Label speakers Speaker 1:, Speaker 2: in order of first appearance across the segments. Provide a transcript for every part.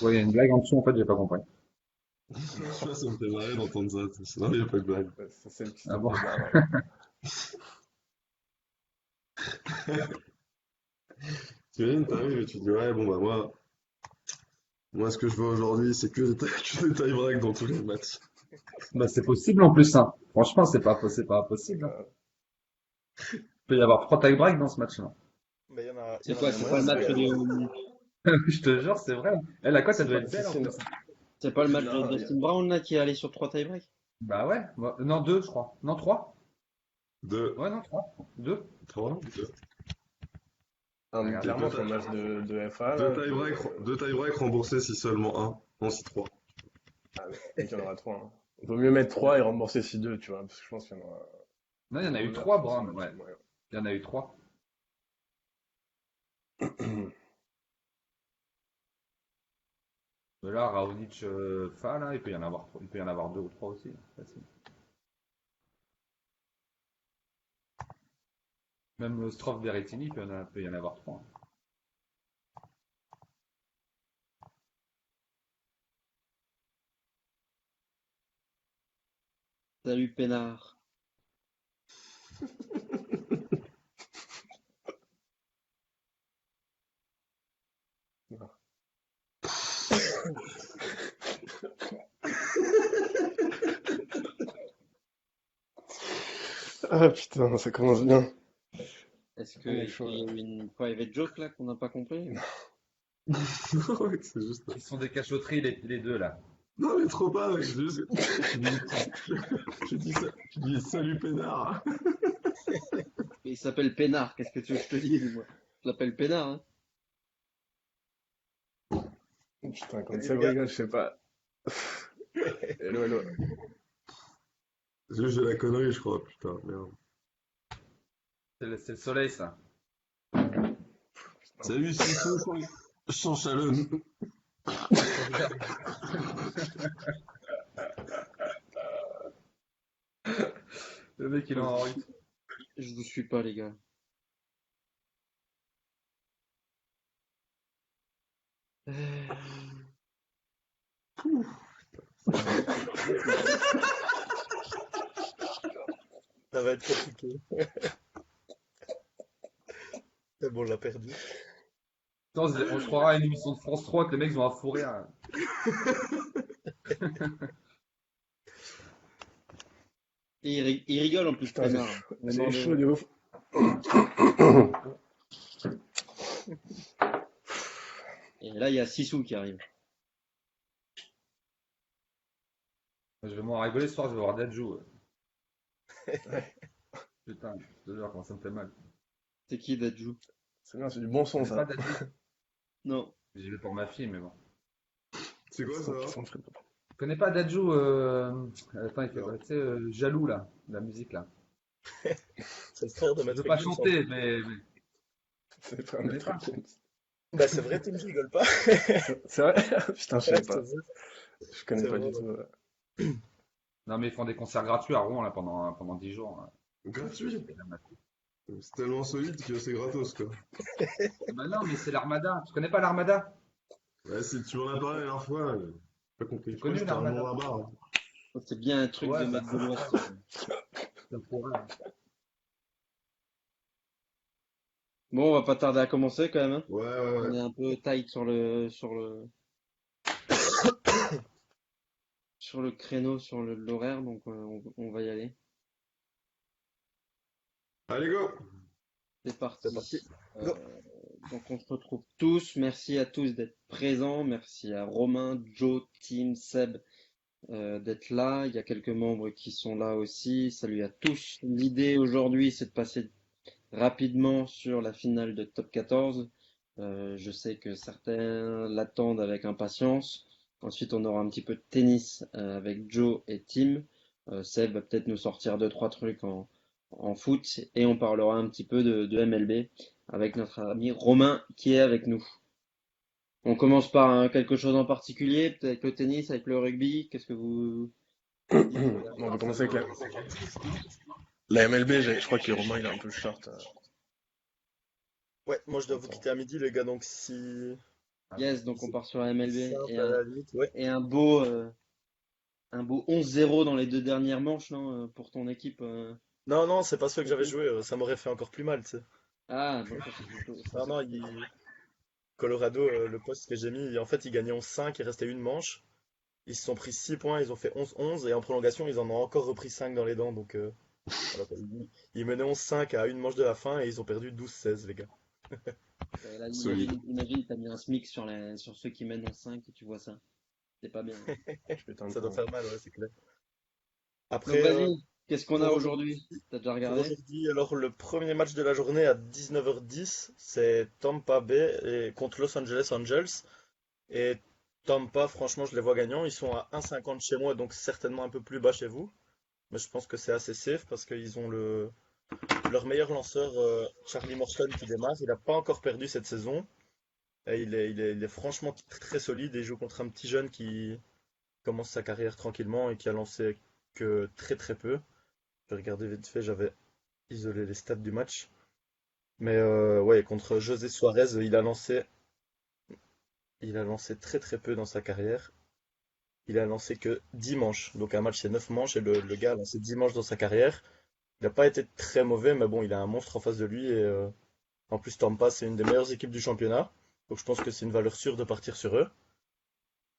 Speaker 1: Ouais, il y a une blague en dessous, en fait, j'ai pas compris.
Speaker 2: Je sais pas, ça me fait marrer d'entendre ça. Sinon, il n'y a pas de blague.
Speaker 3: Ouais, c'est celle qui se
Speaker 1: Ah
Speaker 3: tape
Speaker 1: bon?
Speaker 3: des barres.
Speaker 2: T'imagines, t'arrives et tu te dis, ouais, bon, bah, moi, ce que je veux aujourd'hui, c'est que des tie-breaks dans tous les matchs.
Speaker 1: Bah, c'est possible en plus, hein. Franchement, c'est pas impossible, hein.
Speaker 3: Euh,
Speaker 1: Il peut y avoir 3 tie-break dans ce match-là.
Speaker 4: Mais il y
Speaker 5: C'est
Speaker 4: en a
Speaker 5: quoi?
Speaker 3: Il y a
Speaker 4: même
Speaker 5: C'est
Speaker 3: moyen,
Speaker 5: pas
Speaker 4: moins
Speaker 5: le
Speaker 3: ça
Speaker 4: si.
Speaker 3: peut
Speaker 5: match
Speaker 3: y aller.
Speaker 1: Je te jure, c'est vrai. Eh, la cote, elle
Speaker 3: C'est
Speaker 1: doit
Speaker 3: pas,
Speaker 1: être
Speaker 3: si,
Speaker 1: belle en
Speaker 3: si, non.
Speaker 1: plus, hein.
Speaker 5: C'est pas le match de
Speaker 3: Non,
Speaker 5: Dustin Brown là qui est allé sur 3 tie-break?
Speaker 1: Bah ouais. Non, 2, je crois. Non, 3.
Speaker 2: Deux,
Speaker 1: Ouais, non, 3. 2.
Speaker 2: trois, deux.
Speaker 3: Mais
Speaker 1: Regarde.
Speaker 2: Et
Speaker 3: clairement, ton match de FA,
Speaker 2: deux
Speaker 3: là,
Speaker 2: deux tie-breaks remboursés si seulement un. Non, si trois.
Speaker 3: ah, mec, il y en aura trois. Hein. Il vaut mieux mettre 3 et rembourser si 2, tu vois, parce que je pense qu'il y en aura.
Speaker 1: Non, il y en a eu
Speaker 3: Over
Speaker 1: 3,
Speaker 3: sur ce
Speaker 1: Brown,
Speaker 3: match,
Speaker 1: ouais.
Speaker 3: il y a moyen.
Speaker 1: Il y en a eu 3. Mais là, Raonic, Fa, là, il peut y en avoir 2 ou 3 aussi. Facile. Même Stroff Berrettini, peut y en avoir 3.
Speaker 5: Salut Pénard.
Speaker 3: Non. Ah putain, ça commence bien.
Speaker 5: Est-ce
Speaker 3: On est
Speaker 5: qu'il
Speaker 3: chaud,
Speaker 5: y
Speaker 3: là.
Speaker 5: a eu une private joke là qu'on n'a pas compris?
Speaker 2: Non, mec, c'est juste.
Speaker 1: Ils sont des cachotteries, les deux, là.
Speaker 2: Non, mais trop pas, mec. Tu dis salut pénard.
Speaker 5: Il s'appelle Pénard, qu'est-ce que tu veux que je te dise moi? Je l'appelle Pénard, hein.
Speaker 3: Putain, quand
Speaker 4: Les
Speaker 3: Seb
Speaker 4: gars,
Speaker 3: rigole, je sais pas. Hello, hello.
Speaker 2: C'est juste de la connerie, je crois, putain, merde.
Speaker 1: C'est le soleil, ça.
Speaker 2: Salut, Sissou, sans chalonne.
Speaker 1: Le mec, il est en rythme.
Speaker 5: Je vous suis pas les gars.
Speaker 4: ça va être compliqué. Mais bon, on l'a perdu.
Speaker 1: Attends, on se croira à une émission de France 3 que les mecs ils ont un fou rire.
Speaker 5: Et il rigole en plus
Speaker 3: Putain,
Speaker 5: Pénard. On est
Speaker 3: j'ai
Speaker 5: mort de
Speaker 3: chaud
Speaker 5: rire.
Speaker 3: de ouf.
Speaker 5: Et là il y a Sissou qui arrive.
Speaker 1: Je vais m'en rigoler ce soir, je vais voir Dadju. Putain, je te jure, comment ça me fait mal.
Speaker 5: C'est qui Dadju?
Speaker 3: C'est bien, c'est du bon
Speaker 1: Je
Speaker 3: son,
Speaker 1: connais pas
Speaker 3: ça.
Speaker 1: Dadju.
Speaker 5: Non.
Speaker 1: J'y vais pour ma fille, mais bon.
Speaker 2: C'est quoi ça?
Speaker 3: Ça me ferait pas.
Speaker 1: Je connais pas Dadju. Attends, il fait
Speaker 2: Non.
Speaker 1: quoi? Tu sais, Jaloux, là, la musique, là.
Speaker 4: C'est le frère de
Speaker 1: Je veux
Speaker 4: Maître
Speaker 1: pas
Speaker 4: Gims.
Speaker 1: chanter, mais
Speaker 3: C'est pas un
Speaker 1: je connais
Speaker 3: maître
Speaker 1: pas.
Speaker 3: Gims.
Speaker 4: Bah, c'est vrai, Tim, je rigole pas.
Speaker 3: C'est vrai? Putain, je
Speaker 4: Ouais,
Speaker 3: savais
Speaker 4: je te
Speaker 3: pas.
Speaker 4: jure.
Speaker 3: Je connais
Speaker 4: C'est
Speaker 3: pas
Speaker 4: vrai,
Speaker 3: du
Speaker 4: ouais.
Speaker 3: tout.
Speaker 1: Non, mais ils font des concerts gratuits à Rouen, là, pendant 10 jours, hein.
Speaker 2: Gratuit. C'est tellement solide que c'est gratos, quoi.
Speaker 1: Bah non, mais c'est l'Armada. Tu connais pas l'Armada?
Speaker 2: Ouais, si tu m'en as parlé la dernière fois, j'ai pas compris.
Speaker 1: C'est
Speaker 2: Je crois que
Speaker 1: connu
Speaker 2: c'était un nom
Speaker 1: l'Armada.
Speaker 2: là-bas. Hein.
Speaker 5: C'est bien un truc de
Speaker 1: Ouais,
Speaker 5: mec de l'Ouest. Ça.
Speaker 1: ça pourrait.
Speaker 5: Bon, on va pas tarder à commencer quand même, hein.
Speaker 2: Ouais, ouais,
Speaker 5: On
Speaker 2: ouais.
Speaker 5: est un peu tight sur le créneau, sur l'horaire, donc on va y aller.
Speaker 2: Allez, go!
Speaker 5: C'est
Speaker 4: C'est parti.
Speaker 5: parti.
Speaker 4: Go.
Speaker 5: Donc on se retrouve tous. Merci à tous d'être présents. Merci à Romain, Joe, Tim, Seb d'être là. Il y a quelques membres qui sont là aussi. Salut à tous. L'idée aujourd'hui, c'est de passer rapidement sur la finale de Top 14. Je sais que certains l'attendent avec impatience. Ensuite, on aura un petit peu de tennis avec Joe et Tim. Seb va peut-être nous sortir deux, trois trucs en foot et on parlera un petit peu de MLB avec notre ami Romain qui est avec nous. On commence par quelque chose en particulier, peut-être avec le tennis, avec le rugby. Qu'est-ce que vous dites?
Speaker 3: Bon, on va commencer avec la MLB. Je crois que Romain, il est un peu short.
Speaker 4: Ouais, moi je dois vous quitter à midi, les gars, donc si
Speaker 5: Yes, donc on part sur la MLB
Speaker 4: Simple à la limite, ouais.
Speaker 5: et un beau 11-0 dans les deux dernières manches, non, pour ton équipe.
Speaker 4: Non, non, c'est pas ceux que j'avais
Speaker 5: Continue.
Speaker 4: joué, ça m'aurait fait encore plus mal, tu sais.
Speaker 5: Ah, bon, ça,
Speaker 4: Non,
Speaker 5: c'est
Speaker 4: non,
Speaker 5: plutôt cool.
Speaker 4: Colorado, le poste que j'ai mis, en fait, ils gagnaient 11-5, il restait une manche. Ils se sont pris 6 points, ils ont fait 11-11, et en prolongation, ils en ont encore repris 5 dans les dents, donc voilà, quoi. Ils menaient 11-5 à une manche de la fin, et ils ont perdu 12-16, les gars.
Speaker 5: Ouais, là,
Speaker 2: Solide.
Speaker 5: imagine, t'as mis un SMIC sur ceux qui mènent en 5 et tu vois ça. C'est pas bien.
Speaker 3: Je pétais un
Speaker 4: Ça doit
Speaker 3: plomb.
Speaker 4: faire mal, ouais, c'est clair.
Speaker 5: Donc
Speaker 4: Après,
Speaker 5: vas-y, qu'est-ce qu'on a
Speaker 4: pour
Speaker 5: aujourd'hui?
Speaker 4: aujourd'hui,
Speaker 5: T'as déjà
Speaker 4: pour
Speaker 5: regardé?
Speaker 4: aujourd'hui, alors le premier match de la journée à 19h10, c'est Tampa Bay contre Los Angeles Angels. Et Tampa, franchement, je les vois gagnants. Ils sont à 1,50 chez moi, donc certainement un peu plus bas chez vous. Mais je pense que c'est assez safe parce qu'ils ont leur meilleur lanceur, Charlie Morton, qui démarre. Il n'a pas encore perdu cette saison. Et il est franchement très solide et il joue contre un petit jeune qui commence sa carrière tranquillement et qui a lancé que très très peu. J'ai regardé vite fait, j'avais isolé les stats du match. Mais ouais, contre José Suarez, il a lancé très très peu dans sa carrière. Il a lancé que 10 manches. Donc un match c'est 9 manches et le gars a lancé 10 manches dans sa carrière. Il n'a pas été très mauvais, mais bon, il a un monstre en face de lui. Et en plus, Tampa, c'est une des meilleures équipes du championnat. Donc je pense que c'est une valeur sûre de partir sur eux.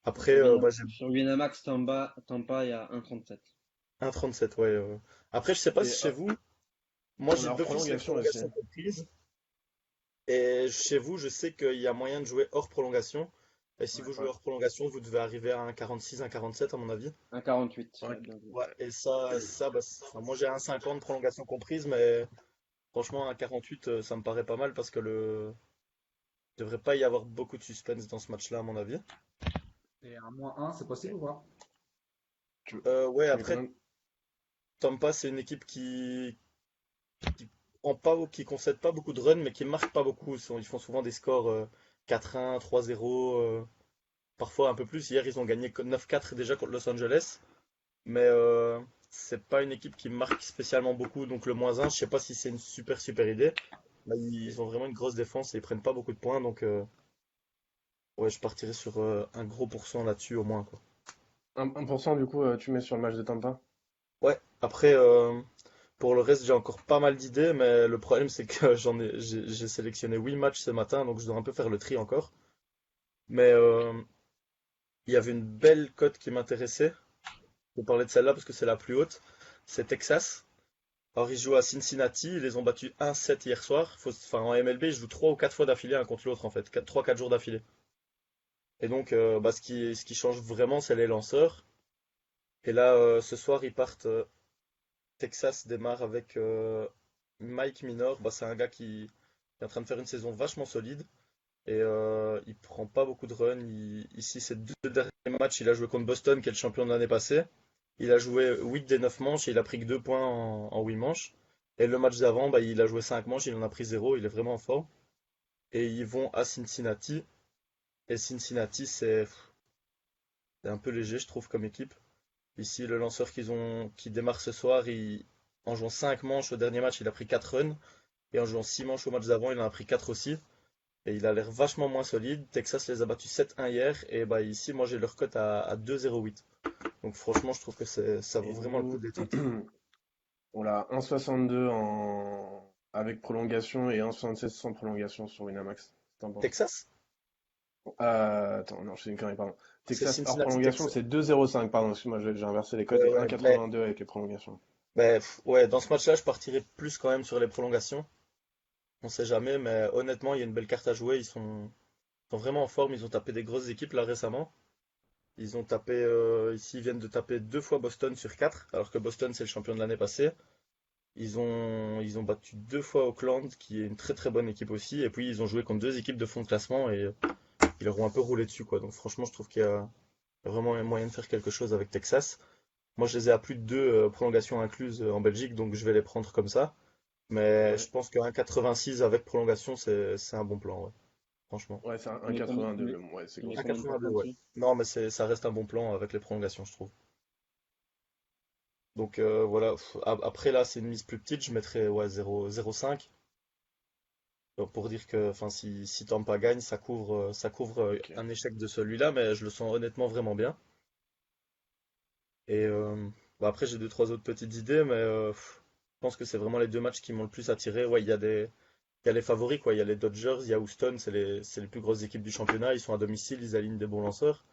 Speaker 4: Après, bah, j'ai
Speaker 5: Sur Winamax Tampa, il y a 1,37.
Speaker 4: 1,37, ouais. Après, je sais pas
Speaker 3: Et
Speaker 4: si chez vous, moi
Speaker 3: on a
Speaker 4: j'ai
Speaker 3: hors
Speaker 4: d'office les
Speaker 3: prolongation aussi.
Speaker 4: prolongations comprises. Et chez vous, je sais qu'il y a moyen de jouer hors prolongation. Et si
Speaker 1: Ouais.
Speaker 4: vous jouez
Speaker 3: Ouais.
Speaker 4: hors prolongation, vous devez arriver à un 46, un 47 à mon avis.
Speaker 5: 1,48.
Speaker 3: Ouais.
Speaker 5: Ouais, bien vu.
Speaker 4: Ouais, et ça bah, enfin, moi j'ai un 50 prolongation comprise, mais franchement, un 48, ça me paraît pas mal parce que il devrait pas y avoir beaucoup de suspense dans ce match-là, à mon avis.
Speaker 1: Et un moins un, c'est possible ou pas?
Speaker 3: Tu,
Speaker 4: Ouais,
Speaker 3: tu mets
Speaker 4: après,
Speaker 3: combien?
Speaker 4: Tampa, c'est une équipe qui qui concède pas beaucoup de runs, mais qui marque pas beaucoup. Ils font souvent des scores 4-1, 3-0, parfois un peu plus. Hier, ils ont gagné 9-4 déjà contre Los Angeles, mais c'est pas une équipe qui marque spécialement beaucoup. Donc le moins un, je sais pas si c'est une super super idée. Là, ils ont vraiment une grosse défense et ils prennent pas beaucoup de points, donc ouais, je partirais sur un gros pourcent là-dessus au moins, quoi.
Speaker 3: 1% du coup, tu mets sur le match de Tampa?
Speaker 4: Ouais, après, pour le reste, j'ai encore pas mal d'idées, mais le problème, c'est que j'ai sélectionné 8 matchs ce matin, donc je dois un peu faire le tri encore. Mais il y avait une belle cote qui m'intéressait. Je vais parler de celle-là parce que c'est la plus haute. C'est Texas. Alors, ils jouent à Cincinnati, ils les ont battus 1-7 hier soir. Enfin, en MLB, ils jouent 3 ou 4 fois d'affilée un contre l'autre, en fait. 3-4 jours d'affilée. Et donc, bah, ce qui change vraiment, c'est les lanceurs. Et là, ce soir, ils partent. Texas démarre avec Mike Minor. Bah, c'est un gars qui est en train de faire une saison vachement solide. Et il prend pas beaucoup de runs. Ici, ces deux derniers matchs, il a joué contre Boston, qui est le champion de l'année passée. Il a joué 8 des 9 manches et il a pris que 2 points en 8 manches. Et le match d'avant, bah, il a joué 5 manches, il en a pris 0. Il est vraiment en forme. Et ils vont à Cincinnati. Et Cincinnati, c'est un peu léger, je trouve, comme équipe. Ici, le lanceur qui démarre ce soir, en jouant 5 manches au dernier match, il a pris 4 runs. Et en jouant 6 manches au match d'avant, il en a pris 4 aussi. Et il a l'air vachement moins solide. Texas les a battus 7-1 hier. Et bah ici, moi j'ai leur cote à 2,08. Donc franchement, je trouve que ça vaut
Speaker 3: Et
Speaker 4: vraiment le coup
Speaker 3: nous,
Speaker 4: de les tenter.
Speaker 3: on l'a 1,62 avec prolongation et 1,76 sans prolongation sur Winamax. T'en penses?
Speaker 4: Texas?
Speaker 3: Attends, non, je fais une connerie, pardon.
Speaker 4: C'est
Speaker 3: Texas hors
Speaker 4: Cincinnati,
Speaker 3: prolongation,
Speaker 4: Texas.
Speaker 3: c'est 2,05, pardon, excuse-moi, j'ai inversé les cotes,
Speaker 4: Ouais,
Speaker 3: et
Speaker 4: ouais. Mais,
Speaker 3: 1,82 avec les prolongations.
Speaker 4: ouais, dans ce match-là, je partirais plus quand même sur les prolongations. On sait jamais, mais honnêtement, il y a une belle carte à jouer. Ils sont vraiment en forme. Ils ont tapé des grosses équipes là récemment. Ils ont tapé, ici, ils viennent de taper 2 fois Boston sur 4, alors que Boston, c'est le champion de l'année passée. Ils ont battu 2 fois Oakland, qui est une très très bonne équipe aussi. Et puis ils ont joué contre 2 équipes de fond de classement et ils leur ont un peu roulé dessus, quoi. Donc franchement, je trouve qu'il y a vraiment un moyen de faire quelque chose avec Texas. Moi, je les ai à plus de 2 prolongations incluses en Belgique, donc je vais les prendre comme ça. Mais
Speaker 3: Ouais,
Speaker 4: je pense qu'un 86 avec prolongation, c'est un bon plan, ouais. Franchement.
Speaker 3: ouais, c'est
Speaker 5: Tu mets combien,
Speaker 3: 1,82, mais bon, ouais, c'est
Speaker 5: tu mets
Speaker 3: grosse
Speaker 4: Un
Speaker 5: combien de
Speaker 3: cote.
Speaker 4: 82,
Speaker 5: pourcents
Speaker 4: ouais.
Speaker 5: dessus?
Speaker 4: Non, mais ça reste un bon plan avec les prolongations, je trouve. Donc voilà. Après là, c'est une mise plus petite, je mettrais ouais, 0,05. Donc, pour dire que enfin, si Tampa gagne, ça couvre
Speaker 3: Ok.
Speaker 4: un échec de celui-là, mais je le sens honnêtement vraiment bien. Et bah après, j'ai deux, trois autres petites idées, mais je pense que c'est vraiment les deux matchs qui m'ont le plus attiré. Ouais, il y a les favoris, quoi. Il y a les Dodgers, il y a Houston, c'est les plus grosses équipes du championnat. Ils sont à domicile, ils alignent des bons lanceurs.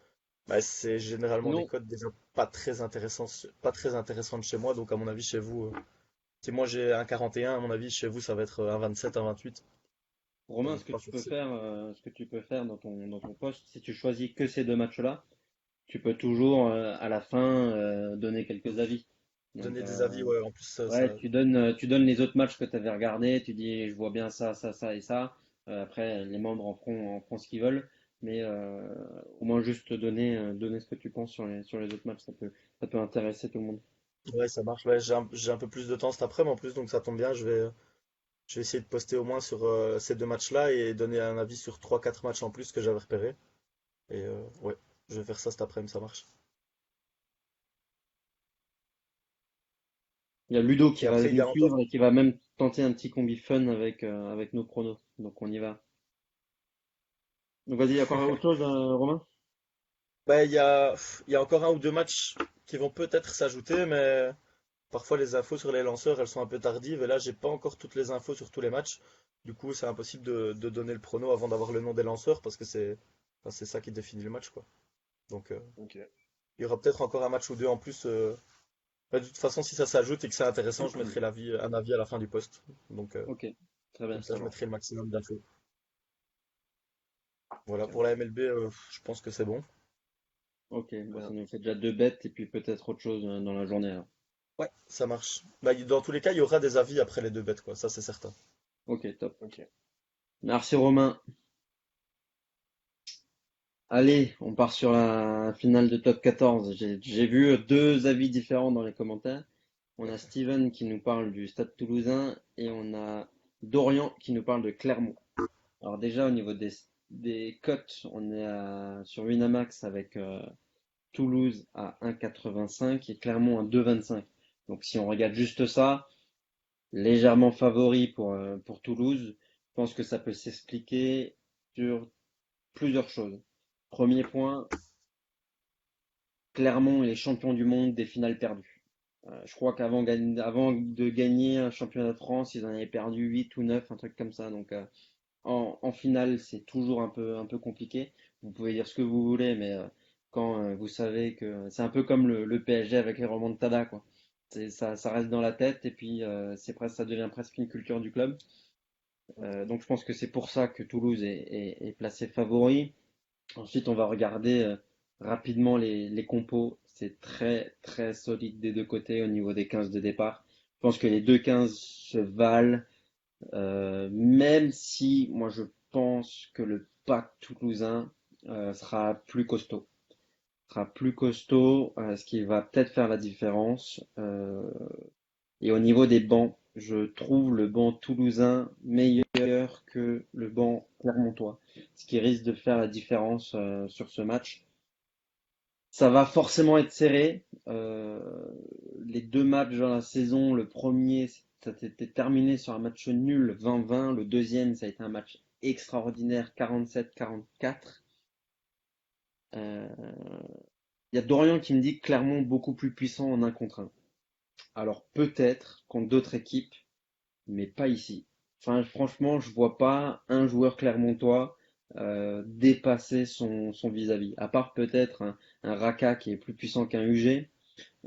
Speaker 4: Bah, c'est généralement des
Speaker 5: Sinon,
Speaker 4: cotes déjà pas très intéressantes chez moi, donc à mon avis, chez vous, si moi j'ai un 41, à mon avis, chez vous, ça va être un 27, un 28.
Speaker 5: Romain,
Speaker 4: Donc pas forcément.
Speaker 5: ce que tu peux faire dans ton poste, si tu choisis que ces deux matchs-là, tu peux toujours à la fin donner quelques avis. Donc
Speaker 4: Donner des avis, ouais, en plus,
Speaker 5: ouais, tu donnes les autres matchs que tu avais regardés, tu dis je vois bien ça, ça, ça et ça. Après, les membres en feront ce qu'ils veulent, mais au moins juste donner ce que tu penses sur les autres matchs, ça peut intéresser tout le monde.
Speaker 4: ouais, ça marche. Ouais, j'ai un peu plus de temps cet après-midi en plus, donc ça tombe bien. Je vais essayer de poster au moins sur ces deux matchs-là et donner un avis sur trois quatre matchs en plus que j'avais repérés. Et ouais, je vais faire ça cet après-midi, ça marche.
Speaker 5: Il y a Ludo
Speaker 4: Et
Speaker 5: qui va
Speaker 4: après, il y
Speaker 5: nous
Speaker 4: a encore.
Speaker 5: suivre et qui va même tenter un petit combi fun avec nos pronos. Donc on y va. Donc vas-y, il y a encore autre chose, Romain?
Speaker 4: Bah, il y a encore un ou deux matchs qui vont peut-être s'ajouter, mais parfois les infos sur les lanceurs, elles sont un peu tardives. Et là, j'ai pas encore toutes les infos sur tous les matchs. Du coup, c'est impossible de donner le prono avant d'avoir le nom des lanceurs parce que enfin, c'est ça qui définit le match, quoi. Donc,
Speaker 3: Ok.
Speaker 4: il y aura peut-être encore un match ou deux en plus. Bah, de toute façon, si ça s'ajoute et que c'est intéressant, je mettrai un avis à la fin du post. Donc,
Speaker 5: Ok, très bien.
Speaker 4: comme ça,
Speaker 3: Ça
Speaker 4: je mettrai
Speaker 3: marche.
Speaker 4: le maximum d'infos. Voilà,
Speaker 3: Ok,
Speaker 4: pour la MLB, je pense que c'est bon.
Speaker 5: Ok, bon, ça
Speaker 3: bien.
Speaker 5: nous fait déjà deux bêtes et puis peut-être autre chose dans la journée alors.
Speaker 4: Ouais, ça marche. Bah, dans tous les cas, il y aura des avis après les deux bêtes, quoi. Ça, c'est certain.
Speaker 5: Ok, top.
Speaker 3: Ok.
Speaker 5: Merci Romain. Allez, on part sur la finale de top 14. J'ai vu deux avis différents dans les commentaires. On a Steven qui nous parle du Stade Toulousain et on a Dorian qui nous parle de Clermont. Alors déjà au niveau des cotes, on est sur Winamax avec Toulouse à 1,85 et Clermont à 2,25. Donc si on regarde juste ça, légèrement favori pour Toulouse, je pense que ça peut s'expliquer sur plusieurs choses. Premier point, Clermont est champion du monde des finales perdues. Je crois avant de gagner un championnat de France, ils en avaient perdu 8 ou 9, un truc comme ça. Donc en finale, c'est toujours un peu compliqué. Vous pouvez dire ce que vous voulez, mais quand vous savez que c'est un peu comme le PSG avec les remontadas, quoi. Ça reste dans la tête et puis ça devient presque une culture du club. Donc je pense que c'est pour ça que Toulouse est placé favori. Ensuite, on va regarder rapidement les compos. C'est très très solide des deux côtés au niveau des 15 de départ. Je pense que les deux 15 se valent, même si moi je pense que le pack toulousain sera plus costaud. Sera plus costaud, ce qui va peut-être faire la différence. Et au niveau des bancs, je trouve le banc toulousain meilleur que le banc clermontois, ce qui risque de faire la différence sur ce match. Ça va forcément être serré. Les deux matchs dans la saison, le premier, ça s'était terminé sur un match nul 20-20. Le deuxième, ça a été un match extraordinaire 47-44. Euh, Il y a Dorian qui me dit que Clermont beaucoup plus puissant en 1 contre 1. Alors peut-être contre d'autres équipes, mais pas ici. Enfin, franchement, je vois pas un joueur clermontois dépasser son vis-à-vis. À part peut-être un Raka qui est plus puissant qu'un UG.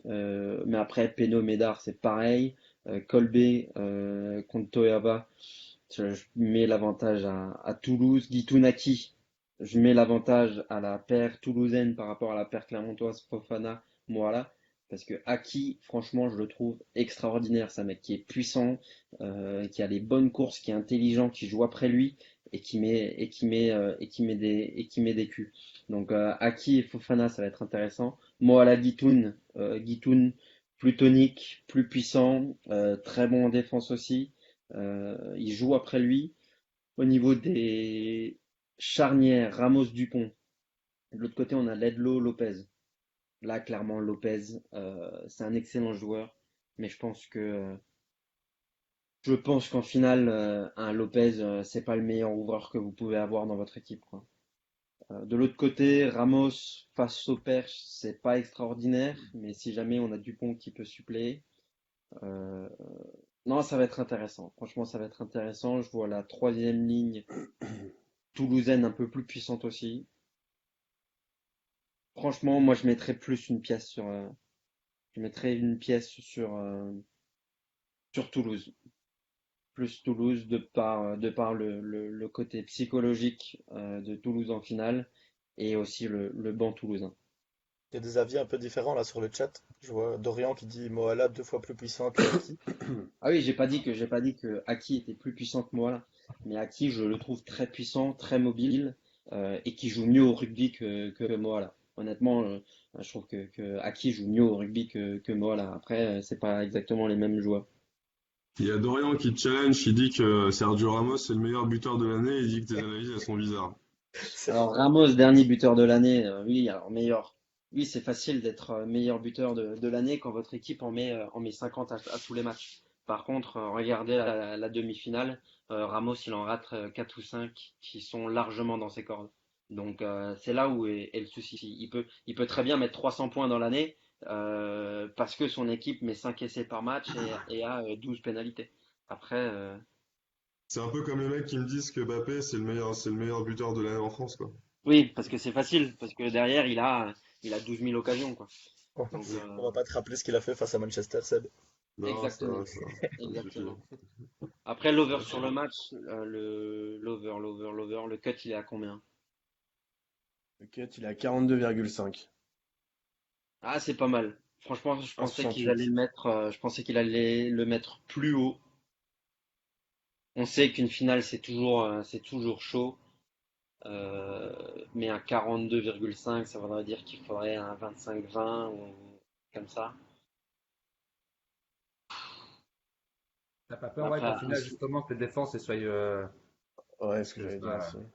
Speaker 5: Mais après, Peno Médard, c'est pareil. Kolbe contre Toyaba, je mets l'avantage à Toulouse. Gitunaki, je mets l'avantage à la paire toulousaine par rapport à la paire clermontoise Fofana, voilà. Parce que Aki, franchement, je le trouve extraordinaire. C'est un mec qui est puissant, qui a les bonnes courses, qui est intelligent, qui joue après lui et qui met des culs. Donc Aki et Fofana, ça va être intéressant. Moala Guitoun, plus tonique, plus puissant, très bon en défense aussi. Il joue après lui. Au niveau des charnières, Ramos Dupont. De l'autre côté, on a Ledlow Lopez. Là, clairement, Lopez, c'est un excellent joueur, mais je pense que Je pense qu'en finale, un Lopez, c'est pas le meilleur ouvreur que vous pouvez avoir dans votre équipe, quoi. De l'autre côté, Ramos face au Perche, c'est pas extraordinaire, mais si jamais on a Dupont qui peut suppléer, euh, non, ça va être intéressant. Franchement, ça va être intéressant. Je vois la troisième ligne toulousaine un peu plus puissante aussi. Franchement, moi, je mettrais plus une pièce je mettrais une pièce sur Toulouse. Plus Toulouse de par le côté psychologique de Toulouse en finale et aussi le banc toulousain.
Speaker 4: Il y a des avis un peu différents là sur le chat. Je vois Dorian qui dit Moala 2 fois plus puissant que Aki.
Speaker 5: Ah oui, j'ai pas dit que Aki était plus puissant que Moala, mais Aki, je le trouve très puissant, très mobile et qui joue mieux au rugby que Moala. Honnêtement, je trouve que Aki joue mieux au rugby que Moala. Après, c'est pas exactement les mêmes joueurs.
Speaker 2: Il y a Dorian qui te challenge, il dit que Sergio Ramos c'est le meilleur buteur de l'année, il dit que tes analyses elles sont bizarres.
Speaker 5: Alors Ramos, dernier buteur de l'année, oui, alors meilleur. Oui, c'est facile d'être meilleur buteur de l'année quand votre équipe en met 50 à tous les matchs. Par contre, regardez la demi-finale, Ramos, il en rate 4 ou 5 qui sont largement dans ses cordes. Donc c'est là où est le souci. Il peut très bien mettre 300 points dans l'année parce que son équipe met 5 essais par match et a 12 pénalités. Après,
Speaker 2: C'est un peu comme les mecs qui me disent que Mbappé c'est le meilleur buteur de l'année en France, quoi.
Speaker 5: oui, parce que c'est facile, parce que derrière, il a 12 000 occasions, quoi. Donc,
Speaker 4: On va pas te rappeler ce qu'il a fait face à Manchester, Seb.
Speaker 2: Non,
Speaker 5: exactement,
Speaker 2: ça me suffit.
Speaker 5: exactement. Après, l'over sur le match, l'over, le cut, il est à combien?
Speaker 3: Le cut, il est à 42,5.
Speaker 5: Ah, c'est pas mal. Franchement, je pensais qu'ils allaient
Speaker 3: 1,68.
Speaker 5: le mettre plus haut. On sait qu'une finale, c'est toujours chaud. Mais un 42,5, ça voudrait dire qu'il faudrait un 25-20 ou comme ça.
Speaker 1: T'as pas peur, ouais,
Speaker 5: Après,
Speaker 1: qu'au final, justement, que les défenses elles soient,
Speaker 3: Ouais, ce que
Speaker 1: que
Speaker 3: j'allais dire
Speaker 1: ça-
Speaker 3: aussi.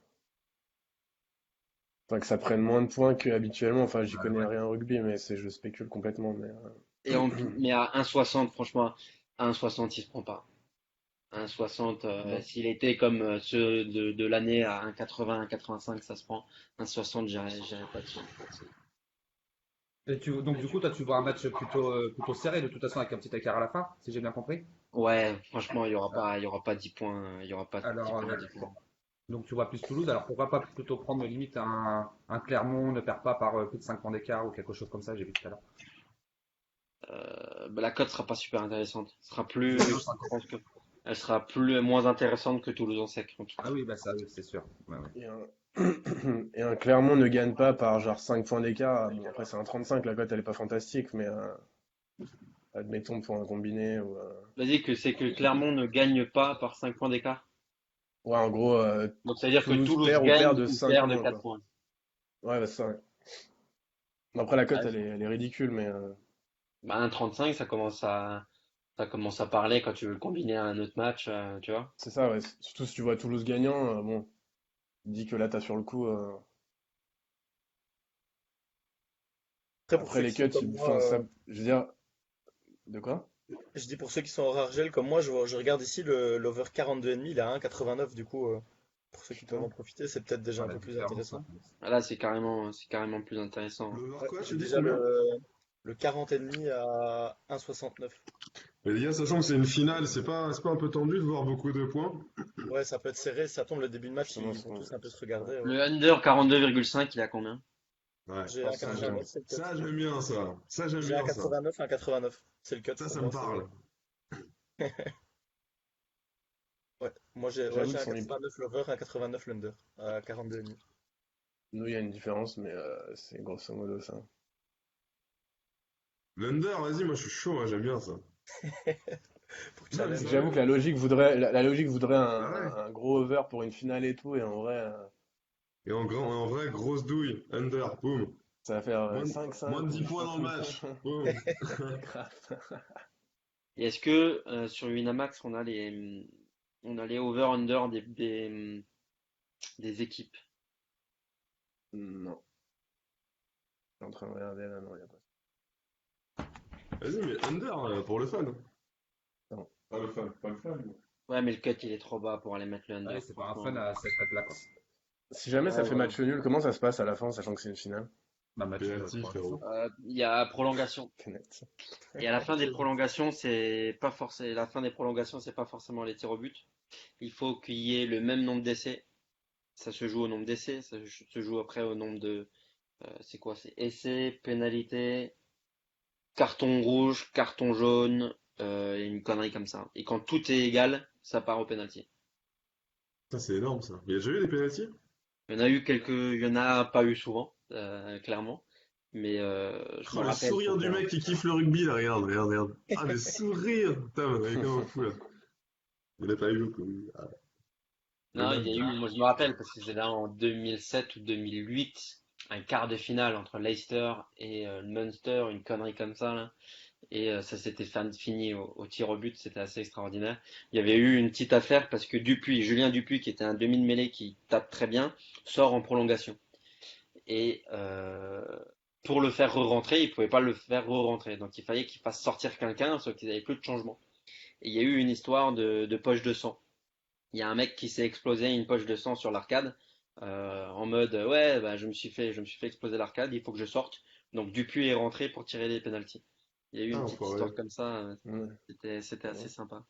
Speaker 3: Enfin, que ça prenne moins de points qu'habituellement. Enfin, j'y
Speaker 1: bah,
Speaker 3: connais
Speaker 1: ouais.
Speaker 3: rien au rugby, mais je spécule complètement.
Speaker 5: mais à 1,60, franchement, à 1,60, il se prend pas. 1,60,
Speaker 3: Non.
Speaker 5: s'il était comme ceux de l'année à 1,80, 1,85, ça se prend. 1,60, j'irai pas dessus.
Speaker 1: Donc, du coup, toi, tu vois un match plutôt serré, de toute façon, avec un petit écart à la fin, si j'ai bien compris.
Speaker 5: Ouais, franchement, il y aura pas 10 points, il y aura pas 10
Speaker 1: Alors,
Speaker 5: points de différence.
Speaker 1: donc tu vois plus Toulouse, alors pourquoi pas plutôt prendre limite un Clermont, ne perd pas par plus de 5 points d'écart ou quelque chose comme ça, j'ai vu tout à l'heure.
Speaker 5: Bah, la cote sera pas super intéressante.
Speaker 1: Non,
Speaker 5: Je pense que elle sera moins intéressante que Toulouse en sec, en tout cas.
Speaker 1: ah oui, bah ça, oui, c'est sûr. Ouais, ouais.
Speaker 3: Et un... Et un Clermont ne gagne pas par genre 5 points d'écart. Bon, après, c'est un 35, la cote, elle est pas fantastique, mais admettons pour un combiné
Speaker 5: Vas-y, que c'est que Clermont ne gagne pas par 5 points d'écart.
Speaker 3: Ouais, en gros,
Speaker 5: Donc, ça veut dire que
Speaker 3: Toulouse
Speaker 5: Toulouse
Speaker 3: perd ou perd
Speaker 5: gagne
Speaker 3: de
Speaker 5: ou
Speaker 3: 5
Speaker 5: perd de
Speaker 3: points,
Speaker 5: 4
Speaker 3: quoi.
Speaker 5: points.
Speaker 3: Ouais, bah, c'est ça. Ouais. Après, la cote,
Speaker 5: Ouais.
Speaker 3: elle est ridicule, mais
Speaker 5: Bah, 1,35, ça commence à parler quand tu veux le combiner à un autre match, tu vois.
Speaker 3: c'est ça, ouais. Surtout si tu vois Toulouse gagnant, bon, dis que là, t'as sur le coup.
Speaker 4: Après, pour
Speaker 3: Après,
Speaker 4: ceux
Speaker 3: les
Speaker 4: qui sont
Speaker 3: cuts,
Speaker 4: comme moi,
Speaker 3: enfin, ça, je veux dire, de quoi?
Speaker 4: je dis pour ceux qui sont hors argel comme moi, je regarde ici l'over 42,5, il est à 1,89 du coup. Pour ceux qui peuvent
Speaker 3: Putain.
Speaker 4: en profiter, c'est peut-être déjà
Speaker 1: Ah,
Speaker 4: un
Speaker 1: la
Speaker 4: peu plus
Speaker 1: différence, ouais.
Speaker 4: intéressant.
Speaker 5: Ah, là, c'est carrément plus intéressant, hein.
Speaker 2: Le voir
Speaker 4: Ouais,
Speaker 2: quoi,
Speaker 4: j'ai
Speaker 2: tu dis
Speaker 4: déjà
Speaker 2: combien?
Speaker 4: le 40,5 à 1,69.
Speaker 2: Mais les gars, sachant que c'est une finale, c'est pas un peu tendu de voir beaucoup de points?
Speaker 4: Ouais, ça peut être serré, ça tombe le début de match,
Speaker 3: Justement,
Speaker 4: ils vont tous un peu se regarder. Ouais.
Speaker 5: Le under 42,5, il a combien?
Speaker 2: Ouais,
Speaker 4: J'ai
Speaker 3: Ah, ça,
Speaker 4: 1,89, c'est le cut.
Speaker 2: ça j'aime bien ça. Ça j'aime
Speaker 4: J'ai
Speaker 2: bien ça.
Speaker 4: 1,89, 1,89. C'est le cut
Speaker 2: Ça,
Speaker 4: pour
Speaker 2: ça me
Speaker 4: moi.
Speaker 2: parle.
Speaker 4: Ouais, moi j'ai ouais,
Speaker 3: j'avoue
Speaker 4: j'ai
Speaker 3: qu'ils sont hyper.
Speaker 4: 1,89 l'over, 1,89 l'under, à 42,5.
Speaker 3: Nous, il y a une différence, mais c'est grosso modo ça.
Speaker 2: L'under, vas-y, moi je suis chaud, moi j'aime bien ça.
Speaker 4: Pour
Speaker 2: Non, mais
Speaker 4: challenge.
Speaker 3: J'avoue que
Speaker 2: sérieux.
Speaker 3: la logique voudrait
Speaker 2: Ah ouais.
Speaker 3: un gros over pour une finale et tout, et en vrai,
Speaker 2: Et en vrai, grosse douille. Under, boum.
Speaker 3: ça va faire
Speaker 2: Moins de,
Speaker 3: 5-5
Speaker 2: moins de
Speaker 3: ou
Speaker 2: 10
Speaker 3: je sais
Speaker 2: points
Speaker 3: pas
Speaker 2: dans le
Speaker 3: combien.
Speaker 2: match. Boum.
Speaker 3: Grave.
Speaker 5: Et est-ce que sur Winamax, on a les over-under des équipes?
Speaker 3: Non. Je suis en train de regarder là, non, il y a pas.
Speaker 2: Vas-y, mais under pour le fun.
Speaker 3: Non.
Speaker 2: Pas le fun, pas le fun.
Speaker 5: Ouais, mais le cut, il est trop bas pour aller mettre le
Speaker 1: Ouais,
Speaker 5: under,
Speaker 1: c'est pas un fun
Speaker 5: franchement.
Speaker 1: à cette fête-là, quoi.
Speaker 3: Si jamais ça
Speaker 5: Ouais,
Speaker 3: fait
Speaker 5: voilà.
Speaker 3: match nul, comment ça se passe à la fin, sachant que c'est une finale?
Speaker 1: Bah, match
Speaker 2: Penalty, frérot.
Speaker 1: prolongation.
Speaker 5: Il y a prolongation.
Speaker 3: Penalty.
Speaker 5: Et à la fin des prolongations, c'est pas forcément, la fin des prolongations, c'est pas forcément les tirs au but. Il faut qu'il y ait le même nombre d'essais. Ça se joue au nombre d'essais, ça se joue après au nombre de, c'est quoi? C'est essais, pénalité, carton rouge, carton jaune, et une connerie comme ça. Et quand tout est égal, ça part au penalty.
Speaker 2: Ça, c'est énorme, ça. Il y a déjà eu des pénaltys?
Speaker 5: Il y en a eu quelques, il y en a pas eu souvent, clairement. Mais je
Speaker 2: Oh,
Speaker 5: me
Speaker 2: le
Speaker 5: rappelle,
Speaker 2: sourire
Speaker 5: c'était
Speaker 2: du mec qui kiffe le rugby, là, regarde, regarde, regarde. Ah, le sourire! Putain, mais comme un fou, là. Il n'y en a pas eu, quoi. Ah,
Speaker 5: Non, il
Speaker 2: dommage.
Speaker 5: y a eu, moi je me rappelle, parce que c'était là en 2007 ou 2008, un quart de finale entre Leicester et le Munster, une connerie comme ça, là. Et ça s'était fini au tir au but, c'était assez extraordinaire. Il y avait eu une petite affaire parce que Dupuis, Julien Dupuis, qui était un demi de mêlée qui tape très bien, sort en prolongation. Et pour le faire re-rentrer, il pouvait pas le faire re-rentrer. Donc il fallait qu'il fasse sortir quelqu'un, sauf qu'ils avaient plus de changement. Et il y a eu une histoire de poche de sang. Il y a un mec qui s'est explosé une poche de sang sur l'arcade, en mode ouais, bah, je me suis fait exploser l'arcade, il faut que je sorte. Donc Dupuis est rentré pour tirer les pénaltys. Il y a eu
Speaker 2: Ah,
Speaker 5: une petite
Speaker 2: enfoiré.
Speaker 5: histoire comme ça,
Speaker 3: Ouais.
Speaker 5: c'était assez
Speaker 3: Ouais.
Speaker 5: sympa.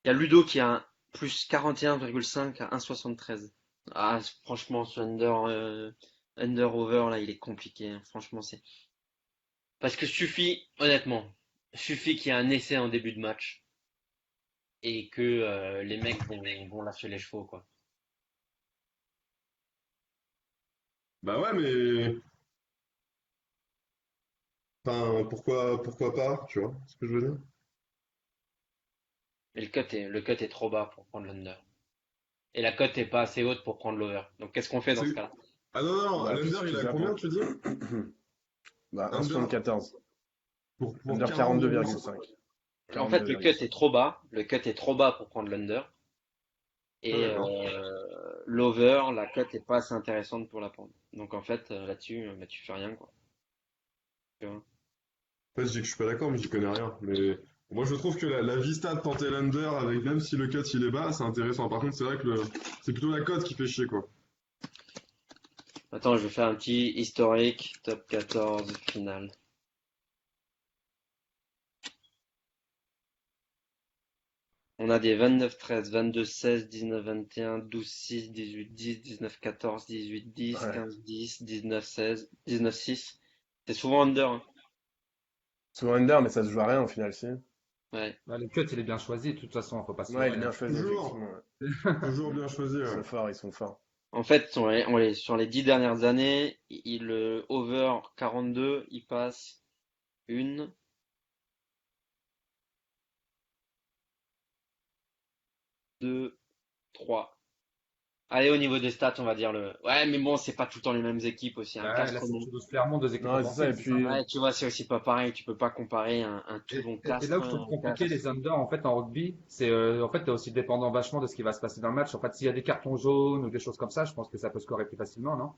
Speaker 5: Il y a Ludo qui a un plus 41,5 à 1,73. Ah, franchement, ce under over là, il est compliqué, hein. Franchement, c'est parce que honnêtement, suffit qu'il y ait un essai en début de match et que les mecs vont lâcher les chevaux, quoi.
Speaker 2: Bah ouais, mais... Enfin, pourquoi pas, tu vois ce que je veux dire?
Speaker 5: Mais le cut est trop bas pour prendre l'under. Et la cote est pas assez haute pour prendre l'over. Donc qu'est-ce qu'on fait dans ce
Speaker 2: C'est...
Speaker 5: cas-là?
Speaker 2: Ah non, non,
Speaker 3: Bah,
Speaker 2: l'under, il
Speaker 3: tu
Speaker 2: a
Speaker 3: zappes,
Speaker 2: combien,
Speaker 3: hein.
Speaker 2: tu dis?
Speaker 3: Bah,
Speaker 2: Under
Speaker 3: 1,74.
Speaker 2: pour
Speaker 3: Under
Speaker 2: 42,5.
Speaker 3: 42,5.
Speaker 5: En fait, le cut
Speaker 3: 42,5.
Speaker 5: est trop bas. Le cut est trop bas pour prendre l'under.
Speaker 2: Ah,
Speaker 5: Et
Speaker 2: d'accord.
Speaker 5: l'over, la cote est pas assez intéressante pour la prendre. Donc en fait, là-dessus, bah, tu fais rien, quoi. Tu vois.
Speaker 2: En fait, je dis que je suis pas d'accord, mais j'y connais rien. Mais moi, je trouve que la vista de tenter l'under, avec même si le cut il est bas, c'est intéressant. Par contre, c'est vrai que c'est plutôt la cote qui fait chier, quoi.
Speaker 5: Attends, je vais faire un petit historique. Top 14 finale. On a des 29-13, 22-16, 19-21, 12-6, 18-10, 19-14, 18-10,
Speaker 3: Ouais.
Speaker 5: 15-10, 19-16, 19-6. C'est souvent under, hein.
Speaker 3: Souvent under, mais ça se joue à rien au final, si.
Speaker 5: Ouais.
Speaker 1: Bah, le cut, il est bien choisi, de toute façon, faut pas se
Speaker 3: Ouais, il est
Speaker 1: leurrer,
Speaker 3: bien
Speaker 1: hein.
Speaker 3: choisi,
Speaker 2: Toujours,
Speaker 3: effectivement. Ouais.
Speaker 2: toujours bien choisi,
Speaker 3: Ils
Speaker 2: ouais.
Speaker 3: sont forts, ils sont forts.
Speaker 5: En fait, sur les 10 dernières années, le over 42, il passe une, deux, trois. Allez, au niveau des stats, on va dire le. Ouais, mais bon, c'est pas tout le temps les mêmes équipes aussi. Un
Speaker 1: Bah, là, c'est
Speaker 5: Castres.
Speaker 1: Toulouse-Clermont, deux équipes
Speaker 3: Non, c'est ça,
Speaker 1: offensives,
Speaker 3: et
Speaker 1: c'est ça?
Speaker 3: puis,
Speaker 5: Ouais, tu vois, c'est aussi pas pareil. Tu peux pas comparer un
Speaker 1: Et, et là
Speaker 5: Toulon-Castres.
Speaker 1: où je trouve compliqué les unders en fait en rugby, c'est en fait t'es aussi dépendant vachement de ce qui va se passer dans le match. En fait, s'il y a des cartons jaunes ou des choses comme ça, je pense que ça peut scorer plus facilement, non?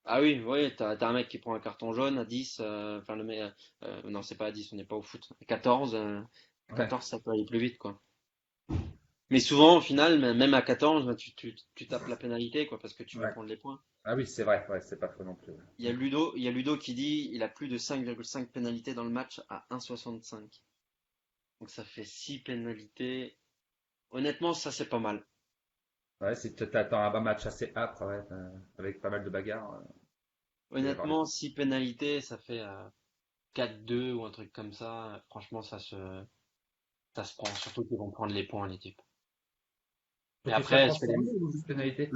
Speaker 5: Ah oui, oui, t'as un mec qui prend un carton jaune à 10, enfin le mec, non, c'est pas à 10, on n'est pas au foot. 14,
Speaker 1: Ouais.
Speaker 5: 14, ça peut aller plus vite, quoi. Mais souvent, au final, même à 14, ben, tu tapes la pénalité, quoi, parce que tu veux
Speaker 1: Ouais.
Speaker 5: prendre les points.
Speaker 1: Ah oui, c'est vrai, ouais, c'est pas faux non plus.
Speaker 5: Il y a Ludo qui dit il a plus de 5,5 pénalités dans le match à 1,65. Donc ça fait 6 pénalités. Honnêtement, ça c'est pas mal.
Speaker 1: Ouais, si tu t'attends un match assez âpre, ouais, avec pas mal de bagarres, il va y avoir les
Speaker 5: Honnêtement, 6 pénalités, ça fait 4-2 ou un truc comme ça. Franchement, ça se prend. Surtout qu'ils vont prendre les points, les types. Et
Speaker 1: côté choix
Speaker 5: après,
Speaker 1: transformé ou juste pénalité?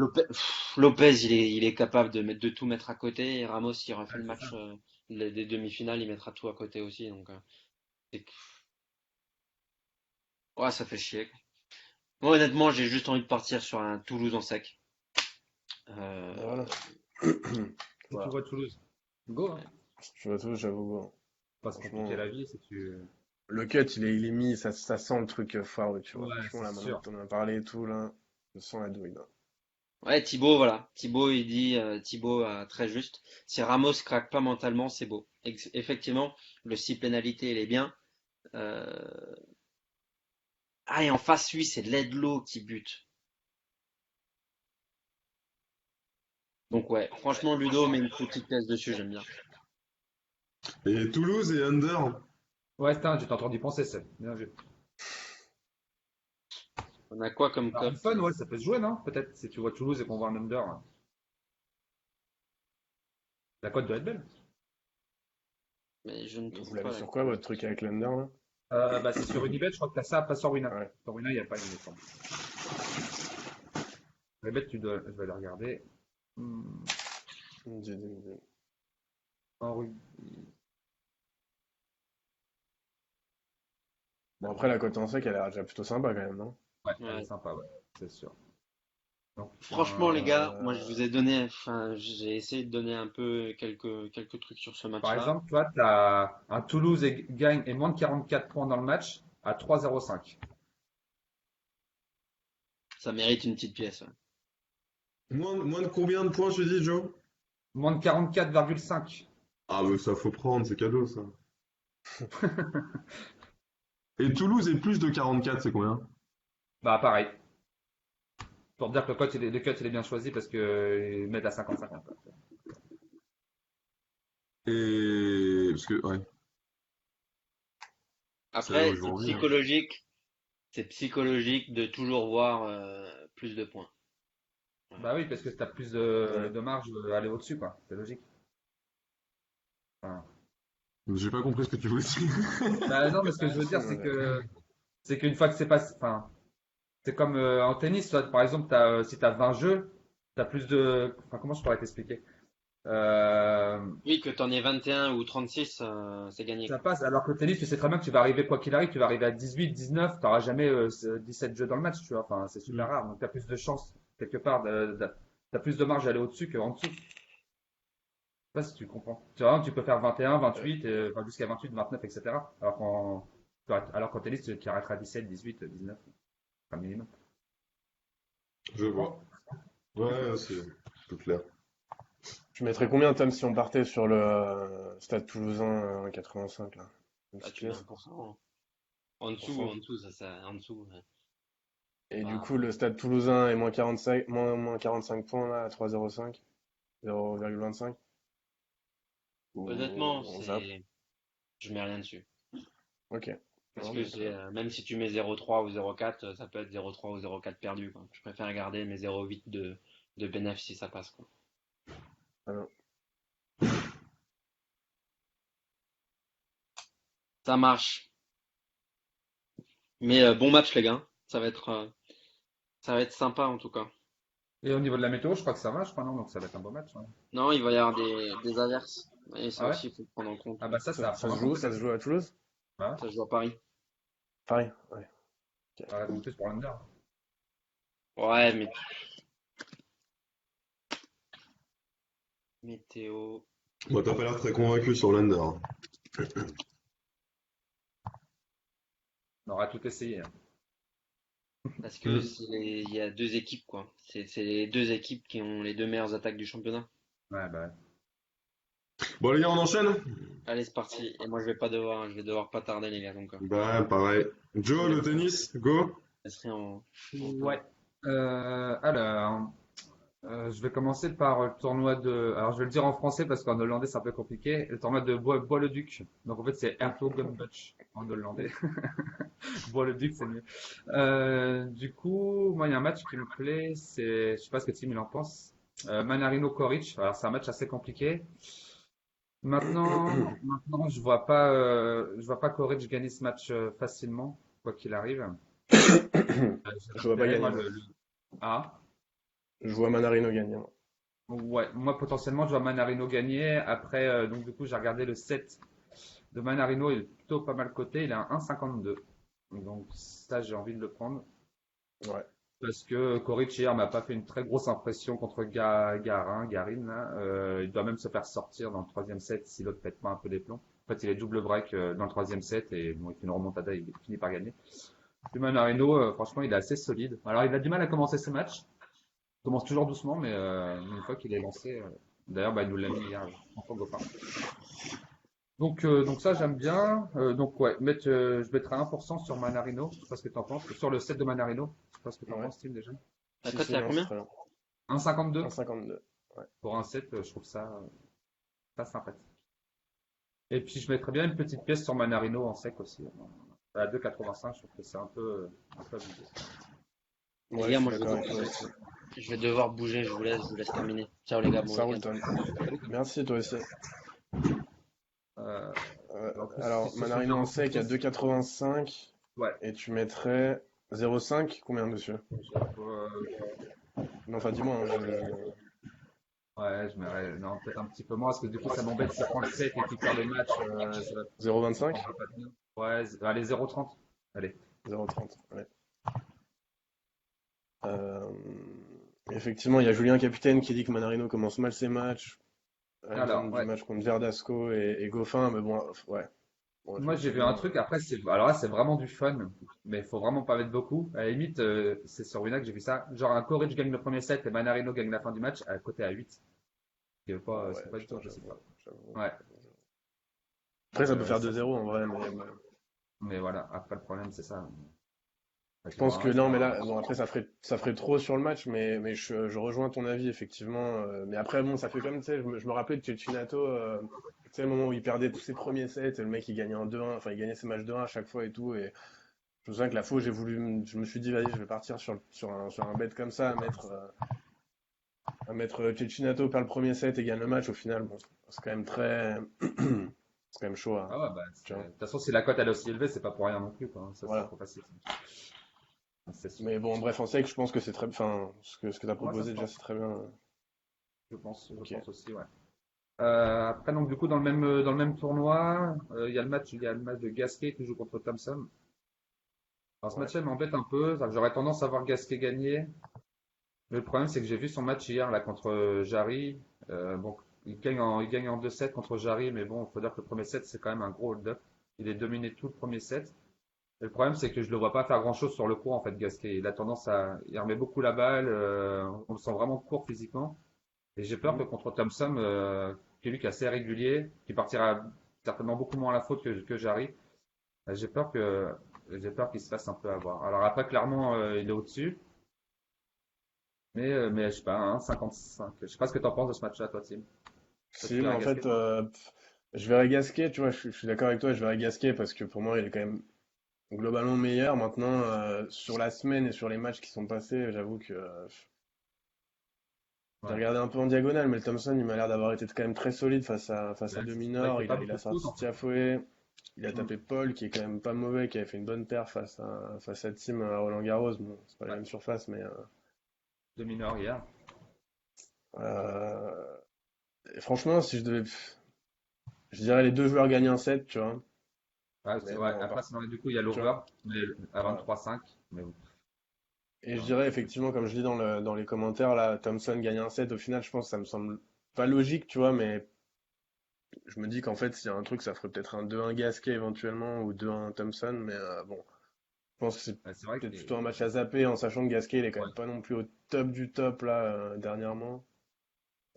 Speaker 5: Lopez, il est capable de tout mettre à côté. Et Ramos, il refait
Speaker 1: Ouais,
Speaker 5: le
Speaker 1: c'est ça.
Speaker 5: match des demi-finales, il mettra tout à côté aussi. Donc, c'est- ouais, ça fait chier, quoi. Moi, honnêtement, j'ai juste envie de partir sur un Toulouse en sec.
Speaker 3: voilà.
Speaker 5: Euh,
Speaker 1: Si tu
Speaker 5: voilà.
Speaker 1: vois Toulouse, go, hein.
Speaker 5: Ouais.
Speaker 3: Je vois tout, j'avoue. Bon.
Speaker 1: Pas se compliquer
Speaker 3: Franchement,
Speaker 1: la vie si tu.
Speaker 3: le cut, il est mis, ça sent le truc foireux, tu vois.
Speaker 1: Ouais,
Speaker 3: Franchement,
Speaker 1: c'est
Speaker 3: là, maintenant
Speaker 1: sûr.
Speaker 3: que t'en as parlé et tout, là, je sens la douille, là.
Speaker 5: Ouais, Thibaut, voilà. Thibaut, il dit, Thibaut a très juste. Si Ramos craque pas mentalement, c'est beau. Effectivement, le 6 pénalité, il est bien. Euh, Ah, et en face, lui, c'est Ledlow qui bute. Donc ouais, franchement, Ludo met une petite pièce dessus, j'aime bien.
Speaker 2: Et Toulouse et Under.
Speaker 1: Ouais, putain, j'ai entendu penser, c'est bien vu.
Speaker 5: On a quoi comme
Speaker 1: Alors,
Speaker 5: cote?
Speaker 1: une fun, ouais, ça peut se jouer, non? Peut-être si tu vois Toulouse et qu'on voit un under, hein. La cote doit être belle.
Speaker 5: Mais je ne
Speaker 3: Vous
Speaker 5: trouve
Speaker 3: l'avez
Speaker 5: pas la
Speaker 3: sur quoi,
Speaker 5: cote.
Speaker 3: votre truc avec l'Under, là?
Speaker 1: Bah, c'est sur Unibet, je crois que t'as ça, pas sur Wina.
Speaker 3: Ouais.
Speaker 1: Sur Wina, il n'y a pas, il me semble. Unibet, je vais aller regarder. Hmm, en rugby.
Speaker 3: Bon, après, la cote en sec, elle a l'air déjà plutôt sympa quand même, non?
Speaker 1: Ouais, elle est
Speaker 5: Ouais.
Speaker 1: sympa, ouais, c'est sûr. Donc,
Speaker 5: Franchement, les gars, moi je
Speaker 3: Euh,
Speaker 5: vous ai donné, enfin, j'ai essayé de donner un peu quelques trucs sur ce
Speaker 1: par
Speaker 5: match-là.
Speaker 1: exemple, toi, tu as un Toulouse gagne et moins de 44 points dans le match à 3,05.
Speaker 5: Ça mérite une petite pièce. Ouais.
Speaker 2: Moins de combien de points, je dis, Joe?
Speaker 1: Moins de 44,5.
Speaker 2: Ah, mais ça faut prendre, c'est cadeau, ça. Et Toulouse est plus de 44, c'est combien?
Speaker 1: Bah, pareil. Pour te dire que le cut, il est bien choisi parce que ils mettent à 50-50.
Speaker 2: Et. Parce que, ouais, c'est là où
Speaker 5: Après,
Speaker 2: je veux en venir.
Speaker 5: c'est psychologique de toujours voir plus de points. Voilà.
Speaker 1: Bah oui, parce que tu as plus
Speaker 3: ouais.
Speaker 1: de marge à aller au-dessus, quoi. C'est logique. Enfin,
Speaker 2: J'ai pas compris ce que tu voulais dire.
Speaker 1: bah non, mais ce que je veux dire, c'est qu'une fois que c'est pas, enfin, c'est comme en tennis, toi, par exemple, si tu as 20 jeux, tu as plus de, enfin, comment je pourrais t'expliquer? Euh,
Speaker 5: Oui, que t'en aies 21 ou 36, c'est gagné,
Speaker 1: Ça
Speaker 5: quoi.
Speaker 1: passe, alors que le tennis, tu sais très bien que tu vas arriver, quoi qu'il arrive, tu vas arriver à 18, 19, tu n'auras jamais 17 jeux dans le match, tu vois. Enfin, c'est super
Speaker 2: Mm.
Speaker 1: rare. Donc, tu as plus de chances, quelque part, tu as plus de marge d'aller au-dessus qu'en dessous. Je sais pas si tu comprends. Tu vois, tu peux faire 21,
Speaker 3: Euh,
Speaker 1: 28, enfin, jusqu'à 28, 29, etc. Alors qu'en tennis, tu arrêteras 17, 18, 19, enfin, minimum.
Speaker 2: Je vois. Ouais, c'est tout clair.
Speaker 3: Tu mettrais combien, Tom, si on partait sur le Stade Toulousain 85, là? Une
Speaker 5: Ah,
Speaker 3: petite
Speaker 5: tu mets
Speaker 3: pièce?
Speaker 5: 1%. Hein. En
Speaker 3: 1%.
Speaker 5: dessous, en dessous. Ouais.
Speaker 3: Et du
Speaker 5: Bah,
Speaker 3: coup, le Stade Toulousain est moins 45, moins 45 points, là, à 3,05, 0,25. Ou
Speaker 5: honnêtement,
Speaker 3: on zappe.
Speaker 5: je mets rien dessus.
Speaker 3: Ok.
Speaker 5: Parce
Speaker 3: Non,
Speaker 5: que
Speaker 3: mais très bien.
Speaker 5: même si tu mets 0,3 ou 0,4, ça peut être 0,3 ou 0,4 perdu, quoi. Je préfère garder mes 0,8 de bénéf si ça passe, quoi.
Speaker 3: Très bien.
Speaker 5: Ça marche. Mais bon match, les gars. Ça va être sympa, en tout cas.
Speaker 1: Et au niveau de la météo, je crois que ça va, je crois, non? Donc, ça va être un beau match, ouais.
Speaker 5: Non, il va y avoir des averses. Et ça
Speaker 1: Ah ouais?
Speaker 5: aussi, il faut le prendre en compte.
Speaker 1: Ah bah ça
Speaker 3: Ça,
Speaker 1: à
Speaker 3: ça
Speaker 1: prendre
Speaker 3: se
Speaker 1: en compte,
Speaker 3: joue, ça se
Speaker 1: peut-être.
Speaker 3: joue à Toulouse?
Speaker 1: Ouais.
Speaker 5: Ça se joue à Paris.
Speaker 3: Pareil, ouais. Ok.
Speaker 1: Ouais, donc plus pour l'under.
Speaker 5: Ouais, mais météo.
Speaker 2: Moi, t'as pas l'air très convaincu sur l'Under, hein.
Speaker 1: On aura tout essayé, hein.
Speaker 5: Parce que
Speaker 2: Mm.
Speaker 5: il y a deux équipes, quoi. C'est les deux équipes qui ont les deux meilleures attaques du championnat.
Speaker 1: Ouais, bah ouais.
Speaker 2: Bon, les gars, on enchaîne?
Speaker 5: Allez, c'est parti. Et moi, je vais devoir pas tarder, les gars. Donc,
Speaker 2: Bah, pareil.
Speaker 5: je vous
Speaker 2: Joe, le tennis, go?
Speaker 5: laisserai en
Speaker 1: Ouais.
Speaker 5: temps.
Speaker 1: Alors, je vais commencer par le tournoi de. Alors, je vais le dire en français parce qu'en hollandais, c'est un peu compliqué. Le tournoi de Bois-le-Duc. Donc, en fait, c'est Hertogenbosch en hollandais. Bois-le-Duc, c'est mieux. Du coup, moi, il y a un match qui me plaît. Je sais pas ce que Tim il en pense. Manarino-Koric. Alors, c'est un match assez compliqué. Maintenant, je vois pas Koric gagner ce match facilement, quoi qu'il arrive. J'ai
Speaker 3: Je vois pas
Speaker 1: repéré,
Speaker 3: gagner,
Speaker 1: moi,
Speaker 3: moi.
Speaker 1: Ah.
Speaker 3: Je vois Manarino gagner, moi.
Speaker 1: Ouais, moi potentiellement je vois Manarino gagner. Après, donc du coup j'ai regardé le set de Manarino, il est plutôt pas mal coté, il est à 1,52. Donc ça j'ai envie de le prendre.
Speaker 3: Ouais.
Speaker 1: Parce que Koric hier m'a pas fait une très grosse impression contre Garin là. Il doit même se faire sortir dans le troisième set si l'autre pète pas un peu les plombs. En fait il est double break dans le troisième set et bon, il fait une remontada, il finit par gagner. Puis Manarino, franchement il est assez solide. Alors il a du mal à commencer ses matchs. Il commence toujours doucement, mais une fois qu'il est lancé, d'ailleurs, bah, il nous l'a mis hier en cours de fin. Donc ça, j'aime bien. Donc, ouais, je mettrai 1% sur Manarino. Je sais pas ce que t'en penses. Sur le set de Manarino. Je sais pas ce que t'en
Speaker 3: Ouais.
Speaker 1: penses, Tim, déjà.
Speaker 5: La
Speaker 3: Si,
Speaker 5: cote,
Speaker 3: si,
Speaker 5: c'est à
Speaker 3: non, c'est
Speaker 5: combien?
Speaker 3: très bien.
Speaker 1: 1,52
Speaker 3: 1,52. Ouais.
Speaker 1: pour un set, je trouve ça sympathique. Et puis, je mettrais bien une petite pièce sur Manarino en sec aussi. À 2,85, je trouve que c'est un peu abusé.
Speaker 5: Les
Speaker 3: Ouais, je
Speaker 5: gars,
Speaker 3: suis
Speaker 5: moi,
Speaker 3: d'accord avec toi aussi.
Speaker 5: je vais devoir bouger. Je vous laisse terminer. Ciao, les gars, bon
Speaker 3: Ça
Speaker 5: week-end.
Speaker 3: roule, Tom. Merci, toi aussi.
Speaker 1: Euh, En plus, si
Speaker 3: Alors,
Speaker 1: ce sont des
Speaker 3: Manarino en sec à
Speaker 1: rencontres,
Speaker 3: 2,85
Speaker 1: ouais.
Speaker 3: et tu mettrais 0,5, combien dessus?
Speaker 1: Euh,
Speaker 3: Non, enfin, dis-moi, hein,
Speaker 1: ouais, je mets non, peut-être un petit peu moins, parce que du coup, ça m'embête s'il prend le set et qu'il perd le match.
Speaker 3: 0,25?
Speaker 1: Ça va pas bien. Ouais, allez, 0,30. Allez.
Speaker 3: 0,30, ouais. Euh, Effectivement, il y a Julien Capitaine qui dit que Manarino commence mal ses matchs. Il vient
Speaker 1: Alors,
Speaker 3: du
Speaker 1: ouais.
Speaker 3: match contre Verdasco et Goffin, mais bon, ouais. Bon,
Speaker 1: Moi, j'ai vu un
Speaker 3: effectivement,
Speaker 1: truc. Après, alors là, c'est vraiment du fun, mais il faut vraiment pas mettre beaucoup. À la limite, c'est sur Wina que j'ai vu ça. Genre, un Coric gagne le premier set et Manarino gagne la fin du match, à côté à 8.
Speaker 3: ah ouais,
Speaker 1: C'est pas du tout
Speaker 3: putain,
Speaker 1: impossible,
Speaker 3: j'avoue,
Speaker 1: quoi.
Speaker 3: j'avoue,
Speaker 1: Ouais.
Speaker 3: Après, ça peut faire
Speaker 1: Ça,
Speaker 3: 2-0 en vrai,
Speaker 1: mais voilà. Après, le problème, c'est ça.
Speaker 3: je pense que
Speaker 1: Je
Speaker 3: non,
Speaker 1: vois
Speaker 3: mais
Speaker 1: un
Speaker 3: là, bon, après, ça ferait trop sur le match, mais je rejoins ton avis, effectivement. Mais après, bon, ça fait comme, tu sais, je me rappelais de Cecchinato, tu sais, le moment où il perdait tous ses premiers sets, et le mec, il gagnait en 2-1, enfin, il gagnait ses matchs 2-1 à chaque fois et tout, et je me souviens que la fois où je me suis dit, vas-y, je vais partir sur un bet comme ça, à mettre Cecchinato perd le premier set et gagne le match, au final, bon, c'est quand même très, c'est quand même chaud,
Speaker 1: Ah ouais, bah,
Speaker 3: tu
Speaker 1: de
Speaker 3: vois.
Speaker 1: toute façon, si la cote elle est aussi élevée, c'est pas pour rien non plus, quoi. Ça, c'est
Speaker 3: Voilà.
Speaker 1: trop facile. C'est sûr.
Speaker 3: Mais bon, bref, en sec, je pense que c'est très, enfin, ce que t'as
Speaker 1: Moi, ça
Speaker 3: proposé,
Speaker 1: se
Speaker 3: déjà,
Speaker 1: tente.
Speaker 3: c'est très bien.
Speaker 1: Je
Speaker 3: Ok.
Speaker 1: pense aussi, ouais. Après, donc, du coup, dans le même tournoi, il y a le match de Gasquet qui joue contre Thompson. Alors, ce
Speaker 3: Ouais.
Speaker 1: match-là il m'embête un peu. J'aurais tendance à voir Gasquet gagner. Mais le problème, c'est que j'ai vu son match hier, là, contre Jarry. Bon, il gagne en 2 sets contre Jarry, mais bon, il faut dire que le premier set, c'est quand même un gros hold-up. Il est dominé tout le premier set. Et le problème, c'est que je le vois pas faire grand-chose sur le court, en fait, Gasquet. Il a tendance il remet beaucoup la balle, on le sent vraiment court physiquement. Et j'ai peur que
Speaker 3: Mhm.
Speaker 1: contre Thompson, qui est lui qui est assez régulier, qui partira certainement beaucoup moins à la faute que Jarry, euh, j'ai peur que, j'ai peur qu'il se fasse un peu avoir. Alors après, clairement, il est au-dessus, mais je sais pas, hein, 55. Je sais pas ce que t'en penses de ce match-là, toi, Tim. Toi, tu
Speaker 3: Si, mais
Speaker 1: verrais
Speaker 3: en
Speaker 1: Gasquet,
Speaker 3: fait,
Speaker 1: toi?
Speaker 3: je verrais Gasquet, tu vois, je suis d'accord avec toi, je verrais Gasquet parce que pour moi, il est quand même globalement meilleur. Maintenant, sur la semaine et sur les matchs qui sont passés, j'avoue que j'ai
Speaker 1: Ouais.
Speaker 3: regardé un peu en diagonale, mais le Thompson, il m'a l'air d'avoir été quand même très solide face à deux
Speaker 1: C'est vrai qu'il
Speaker 3: mineurs.
Speaker 1: fait
Speaker 3: Il
Speaker 1: pas
Speaker 3: a, il
Speaker 1: beaucoup
Speaker 3: a
Speaker 1: de fautes,
Speaker 3: sorti
Speaker 1: en fait.
Speaker 3: Tiafoe, il a
Speaker 1: Mm.
Speaker 3: tapé Paul, qui est quand même pas mauvais, qui avait fait une bonne paire face à Tim à Roland-Garros. Bon, c'est pas les
Speaker 1: Ouais.
Speaker 3: mêmes surfaces, mais
Speaker 1: De mineur hier.
Speaker 3: euh, et franchement, si je dirais les deux joueurs gagnent un set, tu vois. Mais
Speaker 1: Ouais.
Speaker 3: bon,
Speaker 1: Après, sinon, du coup, il y a
Speaker 3: tu
Speaker 1: l'over,
Speaker 3: vois.
Speaker 1: mais à
Speaker 3: Voilà.
Speaker 1: 23-5. Mais bon,
Speaker 3: Et je
Speaker 1: hein,
Speaker 3: dirais effectivement, comme je dis dans les commentaires, là, Thompson gagne un set. Au final, je pense que ça me semble pas logique, tu vois, mais je me dis qu'en fait, s'il y a un truc, ça ferait peut-être un 2-1 Gasquet éventuellement ou 2-1 Thompson, mais bon, je pense que c'est
Speaker 1: c'est vrai
Speaker 3: peut-être
Speaker 1: que
Speaker 3: plutôt un match à zapper en sachant que Gasquet, il est quand même
Speaker 1: ouais.
Speaker 3: pas non plus au top du top là dernièrement.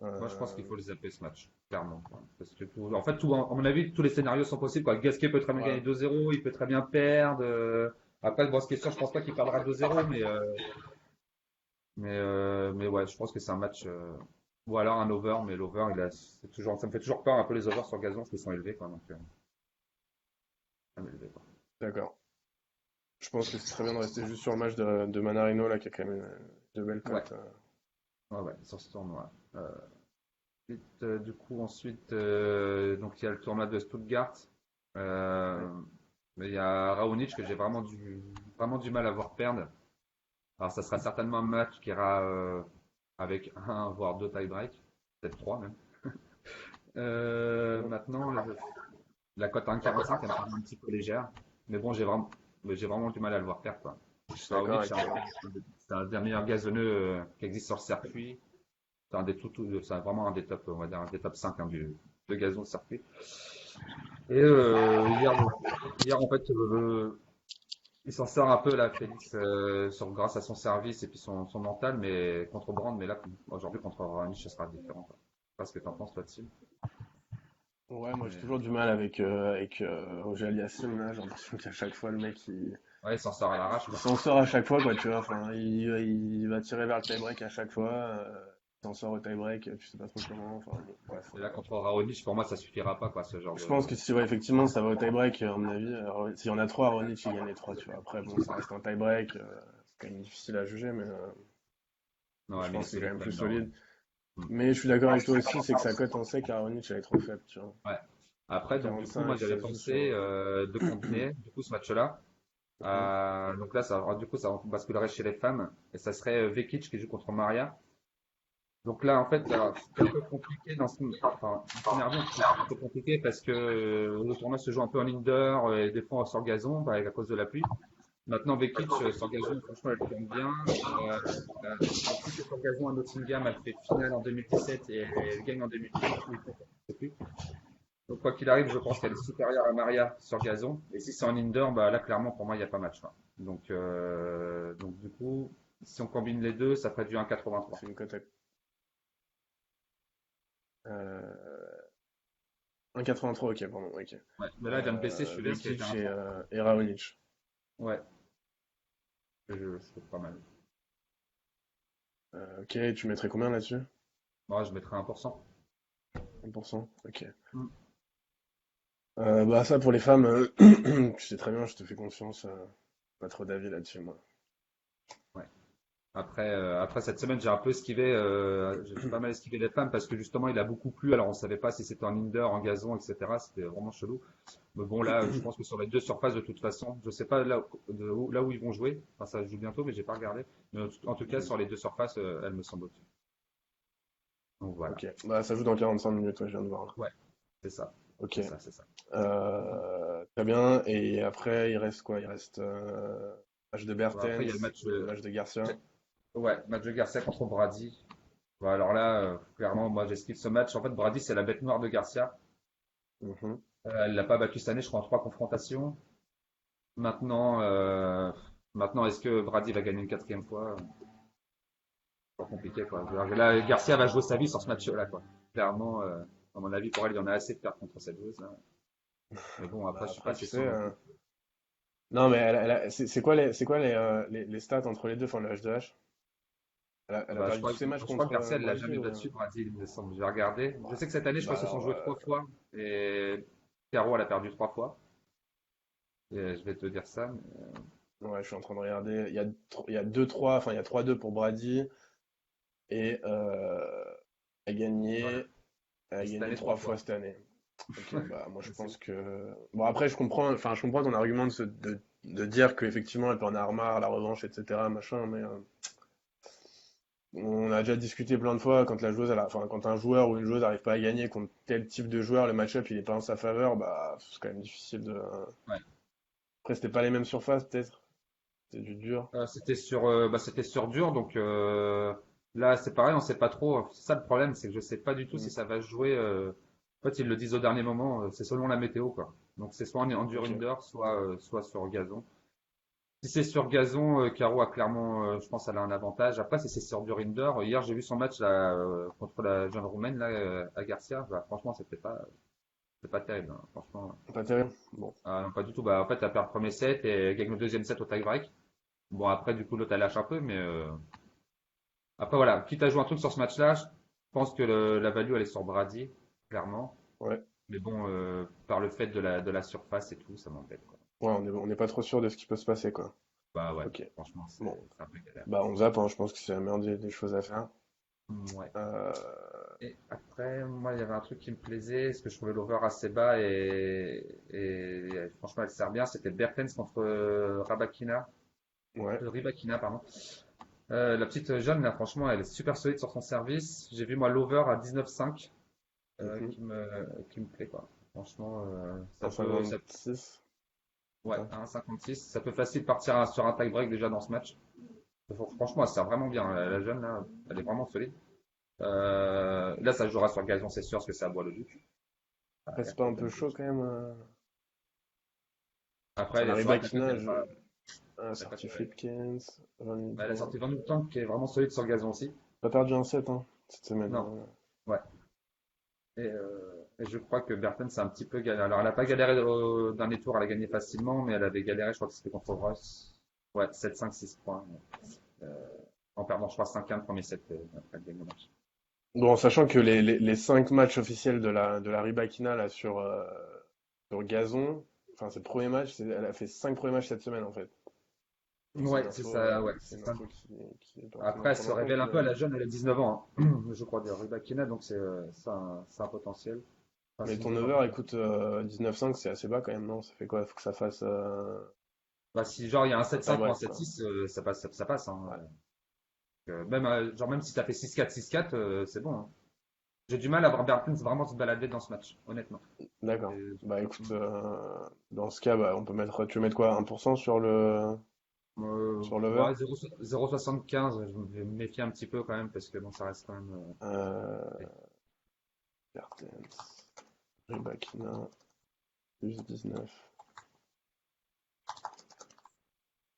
Speaker 1: Moi, je pense qu'il
Speaker 3: Euh,
Speaker 1: faut le zapper ce match, clairement, quoi. Parce que en fait, à mon avis, tous les scénarios sont possibles, quoi. Gasquet peut très bien gagner
Speaker 3: voilà.
Speaker 1: 2-0, il peut très bien perdre. Après, bon, ce qui est sûr, je pense pas qu'il perdra 2-0, mais ouais, je pense que c'est un match, ou alors un over, mais l'over, ça me fait toujours peur un peu les overs sur gazon, parce qu'ils sont élevés, quoi. Donc, élevé, quoi.
Speaker 3: D'accord. Je pense que c'est très bien de rester juste sur le match de Manarino là, qui a quand même de belles
Speaker 1: Ouais,
Speaker 3: cotes.
Speaker 1: ouais, sur ce tournoi. Du coup, ensuite, donc il y a le tournoi de Stuttgart.
Speaker 3: Ouais.
Speaker 1: Euh, mais il y a Raonic que j'ai vraiment du mal à voir perdre. Alors, ça sera certainement un match qui ira avec un, voire deux tie-break, peut-être trois même.
Speaker 3: Mm.
Speaker 1: Maintenant, la cote à 1,45, elle me paraît un petit peu légère. Mais bon, j'ai vraiment du mal à le voir perdre, quoi.
Speaker 3: Je suis d'accord
Speaker 1: Raonic,
Speaker 3: avec toi.
Speaker 1: c'est un des meilleurs gazonneux qui existe sur le circuit. C'est vraiment un des top, on va dire, un des top 5 hein, de gazon de circuit. Et hier, en fait, il s'en sort un peu là, Félix, grâce à son service et puis son mental, mais contre Brand, mais là, aujourd'hui, contre Raonic, ce sera différent, quoi. Je sais pas ce que t'en penses là-dessus.
Speaker 3: Ouais, moi j'ai
Speaker 1: Mais,
Speaker 3: toujours du mal avec Roger Aliassime, là, j'ai l'impression qu'à chaque fois le mec
Speaker 1: ouais, il s'en sort à l'arrache,
Speaker 3: il
Speaker 1: quoi.
Speaker 3: s'en sort à chaque fois, quoi, tu vois, enfin, il va tirer vers le tie-break à chaque fois, il s'en sort au tie-break, tu sais pas trop comment, enfin bon, bref.
Speaker 1: Et là, contre Raonic, pour moi, ça suffira pas, quoi, ce genre
Speaker 3: Je pense
Speaker 1: de.
Speaker 3: que si ouais, effectivement ça va au tie-break, à mon avis, s'il y en a trois, Raonic il gagne les trois, tu vois. Après, bon, ça reste un tie-break, c'est quand même difficile à juger, mais
Speaker 1: Non, ouais,
Speaker 3: je
Speaker 1: mais il est
Speaker 3: pense qu'il est quand
Speaker 1: solide
Speaker 3: même
Speaker 1: quand
Speaker 3: plus
Speaker 1: même dans.
Speaker 3: solide.
Speaker 1: Hmm.
Speaker 3: Mais je suis d'accord avec toi aussi, c'est que sa cote en sec à Raonic elle est trop faible, tu vois.
Speaker 1: Ouais. Après, donc, du coup, moi,
Speaker 3: 45,
Speaker 1: j'avais
Speaker 3: ça se joue sur.
Speaker 1: pensé de combiner, du coup, ce match-là.
Speaker 3: Mhm.
Speaker 1: Donc là, du coup, ça basculerait chez les femmes. Et ça serait Vekic qui joue contre Maria. Donc là, en fait, alors, c'est un peu compliqué enfin, en première vue, c'est un peu compliqué parce que le tournoi se joue un peu en indoor et des fois sur gazon, bah, à cause de la pluie. Maintenant, Vekic, sur gazon, franchement, elle tourne bien. Euh, si c'est sur gazon à Nottingham, elle fait finale en 2017 et elle gagne en 2018. Ou je sais plus. Donc, quoi qu'il arrive, je pense qu'elle est supérieure à Maria sur gazon. Et si c'est en indoor, bah, là, clairement, pour moi, il n'y a pas match, quoi. Donc, du coup, si on combine les deux, ça ferait du 1,83.
Speaker 3: C'est une cote à 1,83, ok, pardon, ok.
Speaker 1: Ouais. Mais là, elle vient de baisser, je suis vérifié avec
Speaker 3: Vekic
Speaker 1: un instant.
Speaker 3: et Raonic.
Speaker 1: Ouais, je trouve pas mal.
Speaker 3: Ok, tu mettrais combien là-dessus?
Speaker 1: Moi, je mettrais 1%.
Speaker 3: 1%? Ok.
Speaker 1: Mm.
Speaker 3: Bah ça pour les femmes, tu sais très bien, je te fais confiance, pas trop d'avis là-dessus moi.
Speaker 1: Ouais. Après cette semaine, j'ai un peu esquivé, j'ai pas mal esquivé les femmes parce que justement, il a beaucoup plu. Alors, on savait pas si c'était en indoor, en gazon, etc. C'était vraiment chelou. Mais bon, là, je pense que sur les deux surfaces, de toute façon, je sais pas là où ils vont jouer. Enfin, ça se joue bientôt, mais j'ai pas regardé. Mais en tout cas,
Speaker 3: Mhm.
Speaker 1: sur les deux surfaces, elles me semblent au-dessus. Donc voilà.
Speaker 3: Ok, bah ça joue dans 45 minutes, ouais, je viens de voir là.
Speaker 1: Ouais, c'est ça.
Speaker 3: Ok,
Speaker 1: C'est ça, c'est ça.
Speaker 3: très bien, et après il reste quoi? Il reste match de
Speaker 1: Bon, après, il y a le
Speaker 3: Bertens,
Speaker 1: match,
Speaker 3: match de Garcia.
Speaker 1: ouais, match de Garcia contre Brady. Bon, alors là, clairement, moi, j'esquive ce match. En fait, Brady, c'est la bête noire de Garcia.
Speaker 3: Mhm.
Speaker 1: Elle l'a pas battu cette année, je crois, en trois confrontations. Maintenant, maintenant, est-ce que Brady va gagner une quatrième fois? C'est pas compliqué, quoi. Là, Garcia va jouer sa vie sur ce match-là, quoi. Clairement, à mon avis, pour elle, il y en a assez de perdre contre cette joueuse, là. Mais bon, après,
Speaker 3: Bah
Speaker 1: je suis pas
Speaker 3: après tu
Speaker 1: assez
Speaker 3: sais,
Speaker 1: sûr non plus.
Speaker 3: non mais c'est quoi les stats entre les deux, enfin le H2H? Elle a
Speaker 1: Bah,
Speaker 3: perdu tous ses matchs
Speaker 1: je crois que
Speaker 3: contre
Speaker 1: Garcia, elle l'a
Speaker 3: Brady
Speaker 1: jamais
Speaker 3: ou...
Speaker 1: battu, Brady, il me semble. Je vais regarder. Je sais que cette année, je crois
Speaker 3: Bah
Speaker 1: qu'ils se sont
Speaker 3: alors,
Speaker 1: joués trois fois. Et Caro, elle a perdu trois fois. Et je vais te dire ça.
Speaker 3: ouais, je suis en train de regarder. Il y a 2-3, enfin il y a 3-2 pour Brady et a
Speaker 1: Voilà.
Speaker 3: gagné, a
Speaker 1: Et cette
Speaker 3: gagné
Speaker 1: année, trois
Speaker 3: trois fois
Speaker 1: fois.
Speaker 3: cette année. Ok, bah moi je
Speaker 1: C'est
Speaker 3: pense que bon après je comprends ton argument de dire qu'effectivement elle peut en avoir marre, la revanche, etc. machin, mais on a déjà discuté plein de fois quand la joueuse, enfin quand un joueur ou une joueuse n'arrive pas à gagner contre tel type de joueur, le match-up il est pas en sa faveur, bah c'est quand même difficile de.
Speaker 1: ouais.
Speaker 3: Après c'était pas les mêmes surfaces peut-être, c'était du dur.
Speaker 1: C'était sur dur, donc là c'est pareil, on sait pas trop. C'est ça le problème, c'est que je sais pas du tout
Speaker 3: Mm.
Speaker 1: si ça va se jouer. En fait, ils le disent au dernier moment, c'est selon la météo, quoi. Donc c'est soit en dur
Speaker 3: Ok.
Speaker 1: indoor, soit sur gazon. Si c'est sur gazon, Caro a clairement, je pense, elle a un avantage. Après, si c'est sur dur indoor, hier j'ai vu son match là, contre la jeune roumaine là, à Garcia. Bah, franchement, c'était pas terrible, hein. Franchement,
Speaker 3: Pas terrible. Bon.
Speaker 1: non, pas du tout. Bah, en fait, elle perd le premier set et elle gagne le deuxième set au tie-break. Bon, après, du coup, l'autre elle lâche un peu, mais après, voilà, quitte à jouer un truc sur ce match-là, je pense que la value, elle est sur Brady, clairement.
Speaker 3: Ouais.
Speaker 1: Mais bon, par le fait de la surface et tout, ça m'embête, quoi.
Speaker 3: Ouais, on n'est pas trop sûr de ce qui peut se passer, quoi.
Speaker 1: Bah ouais,
Speaker 3: Ok.
Speaker 1: franchement,
Speaker 3: Bon.
Speaker 1: c'est un peu galère.
Speaker 3: Bah on zappe, hein, je pense que c'est la meilleure des choses à faire.
Speaker 1: Ouais.
Speaker 3: Euh,
Speaker 1: Et après, moi, il y avait un truc qui me plaisait, parce que je trouvais l'over assez bas et franchement, elle sert bien. C'était Bertens contre
Speaker 3: ouais.
Speaker 1: Rybakina, pardon. La petite jeune, là, franchement, elle est super solide sur son service. J'ai vu, moi, l'over à 19,5
Speaker 3: Mhm.
Speaker 1: qui me plaît, quoi. Franchement,
Speaker 3: Un 56, c'est
Speaker 1: ouais,
Speaker 3: ça?
Speaker 1: 1,56. Ça peut facile partir sur un tie break déjà dans ce match. Franchement, elle sert vraiment bien. La jeune, là, elle est vraiment solide. Là, ça jouera sur gazon, c'est sûr, parce que c'est à Bois-le-Duc.
Speaker 3: Après,
Speaker 1: À
Speaker 3: c'est pas un
Speaker 1: Clinton
Speaker 3: peu chaud
Speaker 1: Beach.
Speaker 3: quand même.
Speaker 1: Après,
Speaker 3: Enfin,
Speaker 1: elle est
Speaker 3: la
Speaker 1: sur ATP,
Speaker 3: Rybakina,
Speaker 1: elle est pas, elle est pas
Speaker 3: sorti
Speaker 1: terrible.
Speaker 3: Flipkens, 20 minutes
Speaker 1: Bah, elle a
Speaker 3: 20.
Speaker 1: sorti Van Houten qui est vraiment solide sur gazon aussi.
Speaker 3: Pas perdu un set hein, cette semaine.
Speaker 1: Non, ouais. Et je crois que Bertens c'est un petit peu galéré. Alors, elle a pas galéré au dernier tour, elle a gagné facilement, mais elle avait galéré, je crois que c'était contre Ross. Ouais, 7-5, 6 points. Euh, en perdant, je crois, 5-1 le premier set après le gagne le match.
Speaker 3: Bon, sachant que les 5 matchs officiels de la Rybakina là, sur gazon, enfin, c'est le premier match, elle a fait 5 premiers matchs cette semaine en fait. Donc,
Speaker 1: Ouais, c'est ça, ouais,
Speaker 3: c'est
Speaker 1: c'est
Speaker 3: une
Speaker 1: ça.
Speaker 3: info qui est pertinente
Speaker 1: Après,
Speaker 3: à
Speaker 1: elle se
Speaker 3: prendre en compte.
Speaker 1: révèle un peu, la jeune, elle a 19 ans, hein. Je crois, de Rybakina, donc c'est un potentiel. Enfin,
Speaker 3: Mais
Speaker 1: c'est une
Speaker 3: ton
Speaker 1: jeune
Speaker 3: over,
Speaker 1: recrue.
Speaker 3: écoute, 19,5, c'est assez bas quand même, non? Ça fait quoi? Faut que ça fasse
Speaker 1: Bah, si genre il y a un
Speaker 3: un
Speaker 1: 7-5 ou un
Speaker 3: tie-break, quoi.
Speaker 1: 7-6, ça passe, ça passe, hein.
Speaker 3: Ouais,
Speaker 1: Même si t'as fait 6-4, 6-4, c'est bon, hein. J'ai du mal à voir Bertens vraiment se balader dans ce match, honnêtement.
Speaker 3: d'accord.
Speaker 1: Et-
Speaker 3: Bah écoute, dans ce cas, bah, tu veux mettre quoi? 1% sur l'over?
Speaker 1: Ouais, 0,75, je vais me méfier un petit peu quand même, parce que bon, ça reste quand même.
Speaker 3: Euh, Mertens, Rybakina, plus 19.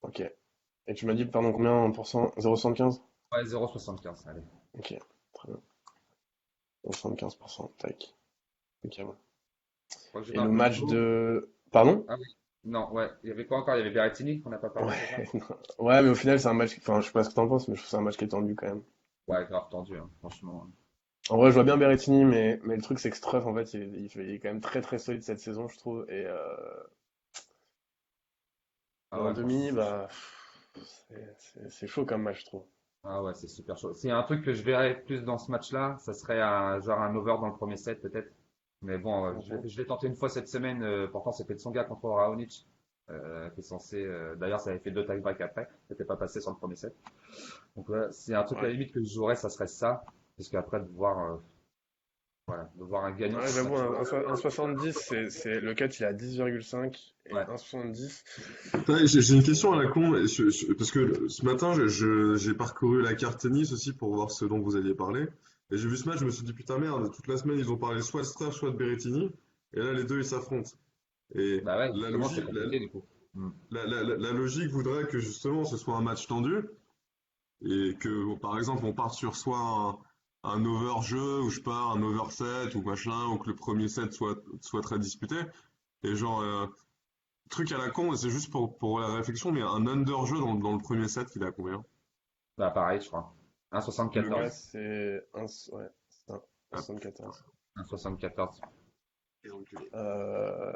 Speaker 3: Ok. Et tu m'as dit, pardon, combien en pourcent? 0,75?
Speaker 1: Ouais, 0,75, allez.
Speaker 3: Ok, très bien. 75%, tac. Ok, bon.
Speaker 1: Je crois que j'ai
Speaker 3: Et
Speaker 1: un
Speaker 3: le
Speaker 1: peu de
Speaker 3: match
Speaker 1: boulot.
Speaker 3: de... Pardon?
Speaker 1: Ah oui. Non, ouais. Il y avait quoi encore? Il y avait Berrettini, qu'on n'a pas parlé,
Speaker 3: Ouais,
Speaker 1: c'est ça?
Speaker 3: non. Ouais, mais au final, c'est un match... Enfin, je sais pas ce que t'en penses, mais je trouve que c'est un match qui est tendu quand même.
Speaker 1: Ouais, grave tendu, hein, franchement.
Speaker 3: En vrai, je vois bien Berrettini, mais le truc, c'est que Struff, en fait, il est quand même très très solide cette saison, je trouve. Et
Speaker 1: Ah
Speaker 3: en
Speaker 1: ouais, franchement,
Speaker 3: demi,
Speaker 1: c'est chaud.
Speaker 3: bah, c'est chaud comme match, je trouve.
Speaker 1: Ah ouais, c'est super chaud. S'il y a un truc que je verrais plus dans ce match-là, ça serait genre un over dans le premier set, peut-être. Mais bon,
Speaker 3: Mhm.
Speaker 1: je l'ai tenté une fois cette semaine. Pourtant, c'était Tsonga contre Raonic, qui est censé. D'ailleurs, ça avait fait 2 tie-break après. C'était pas passé sur le premier set. Donc, ouais, c'est un truc à la
Speaker 3: Ouais.
Speaker 1: limite que je jouerais, ça serait ça. Parce qu'après, voilà, de voir un gagnant
Speaker 3: Ouais,
Speaker 1: sur ce
Speaker 3: j'avoue,
Speaker 1: match-là.
Speaker 3: un 70, le catch, il est à 10,5 et
Speaker 1: Ouais.
Speaker 3: un 70.
Speaker 2: Putain, j'ai une question
Speaker 3: C'est...
Speaker 2: à la con, parce que ce matin, j'ai parcouru la carte tennis aussi pour voir ce dont vous alliez parler. Et j'ai vu ce match, je me suis dit, putain merde, toute la semaine, ils ont parlé soit de Struff, soit de Berrettini. Et là, les deux, ils s'affrontent. Et
Speaker 1: Bah ouais,
Speaker 2: la
Speaker 1: justement, c'est
Speaker 2: logique,
Speaker 1: compliqué du coup. Hmm.
Speaker 2: la logique voudrait que justement ce soit un match tendu et que, bon, par exemple, on parte sur soit un over-jeu, ou je sais pas, un over-set, ou machin, ou que le premier set soit très disputé. Et genre, truc à la con, et c'est juste pour la réflexion, mais un under-jeu dans le premier set, il est à combien?
Speaker 1: Bah pareil, je crois.
Speaker 3: Ouais,
Speaker 1: 1,74.
Speaker 3: ouais, c'est un
Speaker 2: Ah,
Speaker 3: 74.
Speaker 1: 1,74.
Speaker 2: quel enculé.
Speaker 3: Euh,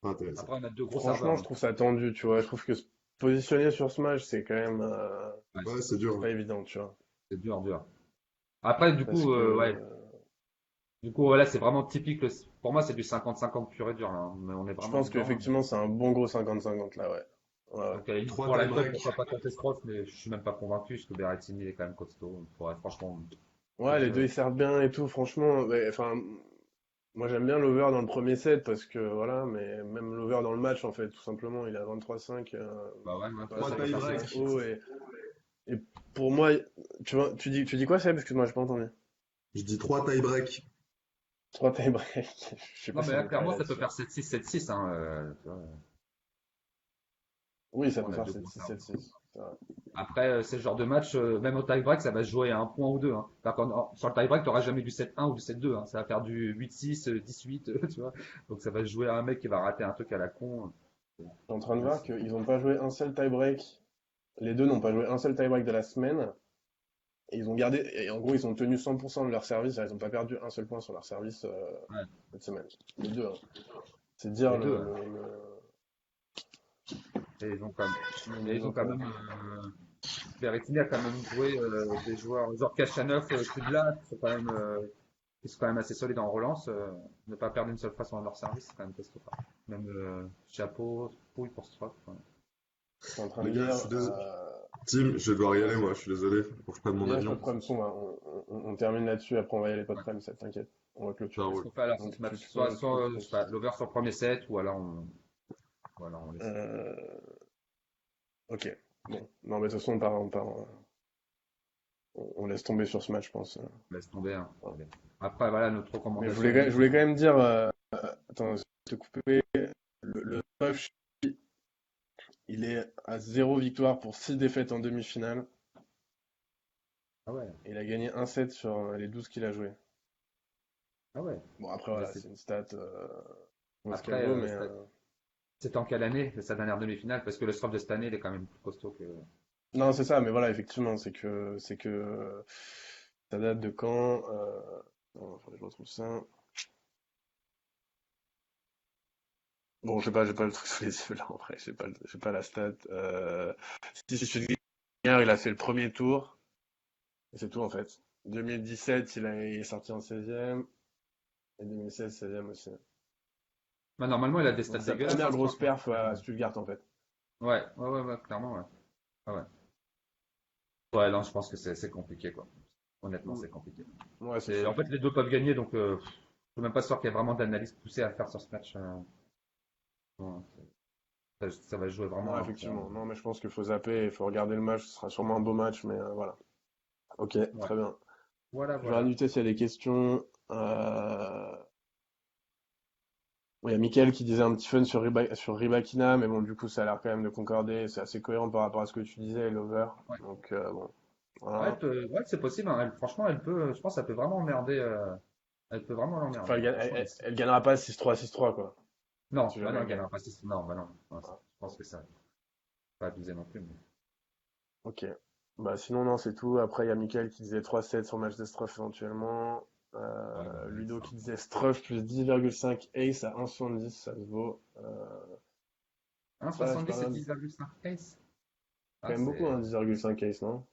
Speaker 2: Pas intéressant.
Speaker 1: Après, on a deux gros serveurs,
Speaker 3: Franchement, je
Speaker 1: hein.
Speaker 3: trouve ça tendu, tu vois. Je trouve que se positionner sur ce match, c'est quand même
Speaker 1: Ouais,
Speaker 2: Ouais, c'est
Speaker 3: c'est
Speaker 2: dur,
Speaker 3: pas
Speaker 2: hein.
Speaker 3: évident, tu vois.
Speaker 1: c'est dur, dur. Après,
Speaker 3: Parce que
Speaker 1: ouais. Du coup, voilà, c'est vraiment typique. Pour moi, c'est du 50-50 pur et dur, là, hein. Mais on est
Speaker 3: je
Speaker 1: vraiment
Speaker 3: pense
Speaker 1: dedans.
Speaker 3: qu'effectivement, c'est un bon gros 50-50 là, ouais. Ouais, ouais.
Speaker 1: Donc, à la limite,
Speaker 2: Trois
Speaker 1: pour la cote,
Speaker 2: tie-break.
Speaker 1: pourquoi pas tenter ce prof, mais je suis même pas convaincu, parce que Berrettini est quand même costaud. Faudrait franchement
Speaker 3: Ouais, les
Speaker 1: choisir.
Speaker 3: deux ils servent bien et tout, franchement. Enfin, moi j'aime bien l'over dans le premier set parce que voilà, mais même l'over dans le match en fait, tout simplement, il est à 23,5,
Speaker 1: Bah ouais,
Speaker 3: voilà,
Speaker 2: Trois
Speaker 3: ça
Speaker 1: ça
Speaker 3: peut
Speaker 1: peut faire
Speaker 3: faire
Speaker 2: tie-break.
Speaker 3: très
Speaker 1: sens.
Speaker 3: haut et pour moi, tu vois, tu dis quoi, Seb? Excuse-moi, j'ai pas entendu.
Speaker 2: Je dis trois tie-break.
Speaker 3: 3 tie-break. Je sais pas
Speaker 1: Non, mais
Speaker 3: si
Speaker 1: là,
Speaker 3: je vais parier
Speaker 1: clairement, ça peut
Speaker 3: là-dessus.
Speaker 1: faire 7-6, 7-6, hein, tu vois.
Speaker 3: Oui, ça
Speaker 1: On
Speaker 3: peut
Speaker 1: a
Speaker 3: faire
Speaker 1: deux
Speaker 3: sept
Speaker 1: gros
Speaker 3: six
Speaker 1: serveurs.
Speaker 3: 7-6. C'est vrai.
Speaker 1: Après, c'est le genre de match, même au tie-break, ça va se jouer à un point ou deux, hein. Sur le tie-break, tu n'auras jamais du 7-1 ou du 7-2, hein. Ça va faire du 8-6, 10-8, tu vois. Donc ça va se jouer à un mec qui va rater un truc à la con.
Speaker 3: Je suis en train de
Speaker 1: Ouais,
Speaker 3: voir qu'ils n'ont pas joué un seul tie-break. Les deux n'ont pas joué un seul tie-break de la semaine. Et ils ont gardé, et en gros, ils ont tenu 100% de leur service. Ils n'ont pas perdu un seul point sur leur service
Speaker 1: ouais.
Speaker 3: cette semaine. Les deux, hein. C'est dire
Speaker 1: Les deux, hein. Et ils ont quand même,
Speaker 3: le
Speaker 1: et ils
Speaker 3: niveau,
Speaker 1: ont quand
Speaker 3: quoi.
Speaker 1: même Berrettini a quand même joué des joueurs, genre Kachanov, Kudla, qui sont quand même assez solides en relance. Ne pas perdre une seule fois sur leur service, c'est quand même costaud, quoi. Même chapeau, pouille pour ce truc. Ouais.
Speaker 3: Je suis en train de
Speaker 2: Les gars, je
Speaker 3: lire.
Speaker 2: suis désolé. Tim, je vais devoir y aller, moi, je suis désolé. Faut que je prenne mon
Speaker 3: Yes, pas
Speaker 2: avion.
Speaker 3: de problème. Bon, bah, on termine là-dessus. Après, on va y aller, pas de problème, ça t'inquiète. On va
Speaker 2: Ça
Speaker 3: clôturer.
Speaker 1: Qu'est-ce
Speaker 2: roule.
Speaker 1: qu'on fait alors sur
Speaker 3: Donc,
Speaker 1: ce match?
Speaker 3: tu
Speaker 1: Soit,
Speaker 3: peux, tu peux
Speaker 1: soit, je sais pas,
Speaker 3: proposer.
Speaker 1: l'over sur le premier set, ou alors voilà, on laisse,
Speaker 3: Euh, ok. Bon. Non, mais de toute façon, on laisse tomber sur ce match, je pense.
Speaker 1: on laisse tomber, hein.
Speaker 3: Voilà.
Speaker 1: Allez. Après, voilà, notre
Speaker 3: Mais
Speaker 1: recommandation
Speaker 3: je
Speaker 1: du
Speaker 3: voulais quand
Speaker 1: jour.
Speaker 3: même dire. Attends, je vais te couper. Le Puff, il est à 0 victoire pour 6 défaites en demi-finale.
Speaker 1: Ah ouais.
Speaker 3: Et il a gagné un set sur les 12 qu'il a joué.
Speaker 1: Ah ouais.
Speaker 3: Bon, après,
Speaker 1: Mais
Speaker 3: voilà, c'est une stat, vaut ce qu'elle
Speaker 1: après,
Speaker 3: vaut, mais
Speaker 1: c'était en quelle année, sa dernière demi-finale? Parce que le Stroff de cette année, il est quand même plus costaud que.
Speaker 3: non, c'est ça, mais voilà, effectivement, c'est que ça date de quand? Attends, faudrait que je retrouve ça. Bon, j'ai pas le truc sous les yeux là, en vrai, j'ai pas la stat. Si Stuttgart, il a fait le premier tour, et c'est tout en fait. 2017, il est sorti en 16e, et 2016, 16e aussi.
Speaker 1: Bah, normalement, il a des stats
Speaker 3: Donc sa
Speaker 1: dégueulasses,
Speaker 3: première
Speaker 1: hein,
Speaker 3: grosse
Speaker 1: Stroff, hein.
Speaker 3: perf à Stuttgart en fait.
Speaker 1: Ouais, clairement, ouais. Ah ouais. Ouais, non, je pense que c'est compliqué, quoi. Honnêtement,
Speaker 3: Mm.
Speaker 1: c'est compliqué.
Speaker 3: Ouais, c'est
Speaker 1: C'est,
Speaker 3: sûr.
Speaker 1: en fait, les deux peuvent gagner, donc je suis même pas sûr qu'il y ait vraiment d'analyse poussée à faire sur ce match. Bon, ça va jouer
Speaker 3: Ouais,
Speaker 1: vraiment après.
Speaker 3: effectivement. Non, mais je pense qu'il faut zapper, il faut regarder le match, ce sera sûrement un beau match, mais voilà. Ok,
Speaker 1: Ouais.
Speaker 3: très bien.
Speaker 1: Voilà,
Speaker 3: Je vais
Speaker 1: voilà.
Speaker 3: rajouter s'il y a des questions. Bon, il y a Mickaël qui disait un petit fun sur sur Rybakina, mais bon, du coup, ça a l'air quand même de concorder. C'est assez cohérent par rapport à ce que tu disais, l'over.
Speaker 1: Ouais.
Speaker 3: Donc, bon,
Speaker 1: Ouais,
Speaker 3: voilà.
Speaker 1: ouais, c'est possible, hein. Franchement, elle peut, je pense, que ça peut vraiment emmerder. Elle peut vraiment
Speaker 3: Enfin,
Speaker 1: l'emmerder, hein. Franchement,
Speaker 3: elle gagnera pas 6-3, 6-3, quoi.
Speaker 1: non,
Speaker 3: Si
Speaker 1: bah non,
Speaker 3: jamais
Speaker 1: elle
Speaker 3: elle gagne.
Speaker 1: gagnera pas 6. Non, bah non. Ouais,
Speaker 3: Voilà.
Speaker 1: je pense que ça, pas abuser non plus.
Speaker 3: Ok. Bah, sinon, non, c'est tout. Après, il y a Mickaël qui disait 3-7 sur match de Struff éventuellement.
Speaker 1: Ouais, bah,
Speaker 3: Ludo
Speaker 1: ça.
Speaker 3: qui disait Struff plus 10,5 ace à 1,70, ça se vaut. Ouais, c'est
Speaker 1: 1,70
Speaker 3: pas
Speaker 1: et
Speaker 3: mal.
Speaker 1: 10,5 ace.
Speaker 3: Quand
Speaker 1: Ah,
Speaker 3: même beaucoup,
Speaker 1: c'est.
Speaker 3: hein, 10,5 ace, non?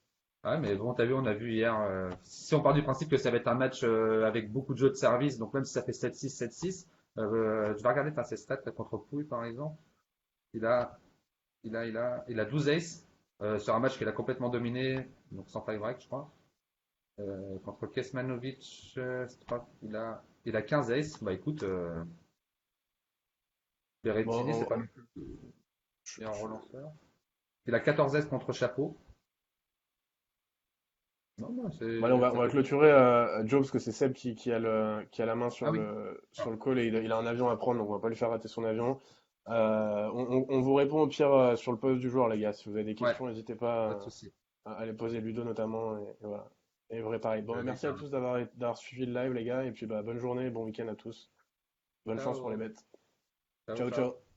Speaker 1: Ouais, mais bon, t'as vu, on a vu hier. Si on part du principe que ça va être un match avec beaucoup de jeux de service, donc même si ça fait 7-6, 7-6, je vais regarder enfin, ses stats là, contre Pouille par exemple. Il a, il a 12 aces sur un match qu'il a complètement dominé, donc sans tie-break, je crois. Contre Kesmanovic, il a 15 aces. Bah écoute, Berrettini, c'est
Speaker 3: Bon,
Speaker 1: pas non plus le meilleur relanceur. Il a 14 aces contre Chapeau. Non, non,
Speaker 3: allez,
Speaker 1: ça
Speaker 3: on va
Speaker 1: peut.
Speaker 3: clôturer Joe parce que c'est Seb qui a la main
Speaker 1: Ah oui.
Speaker 3: sur le call et il a un avion à prendre, donc on va pas lui faire rater son avion. On vous répond au pire sur le post du joueur, les gars. Si vous avez des
Speaker 1: Ouais,
Speaker 3: questions, n'hésitez
Speaker 1: pas de
Speaker 3: pas
Speaker 1: souci.
Speaker 3: à les poser, Ludo notamment, et voilà. Et vrai pareil. Bon, bah,
Speaker 1: Salut,
Speaker 3: merci à tous d'avoir suivi le live, les gars, et puis bah, bonne journée, bon week-end à tous. Bonne chance pour les
Speaker 1: ciao.
Speaker 3: bêtes.
Speaker 1: Ciao,
Speaker 3: Ciao,
Speaker 1: ciao.
Speaker 3: ciao.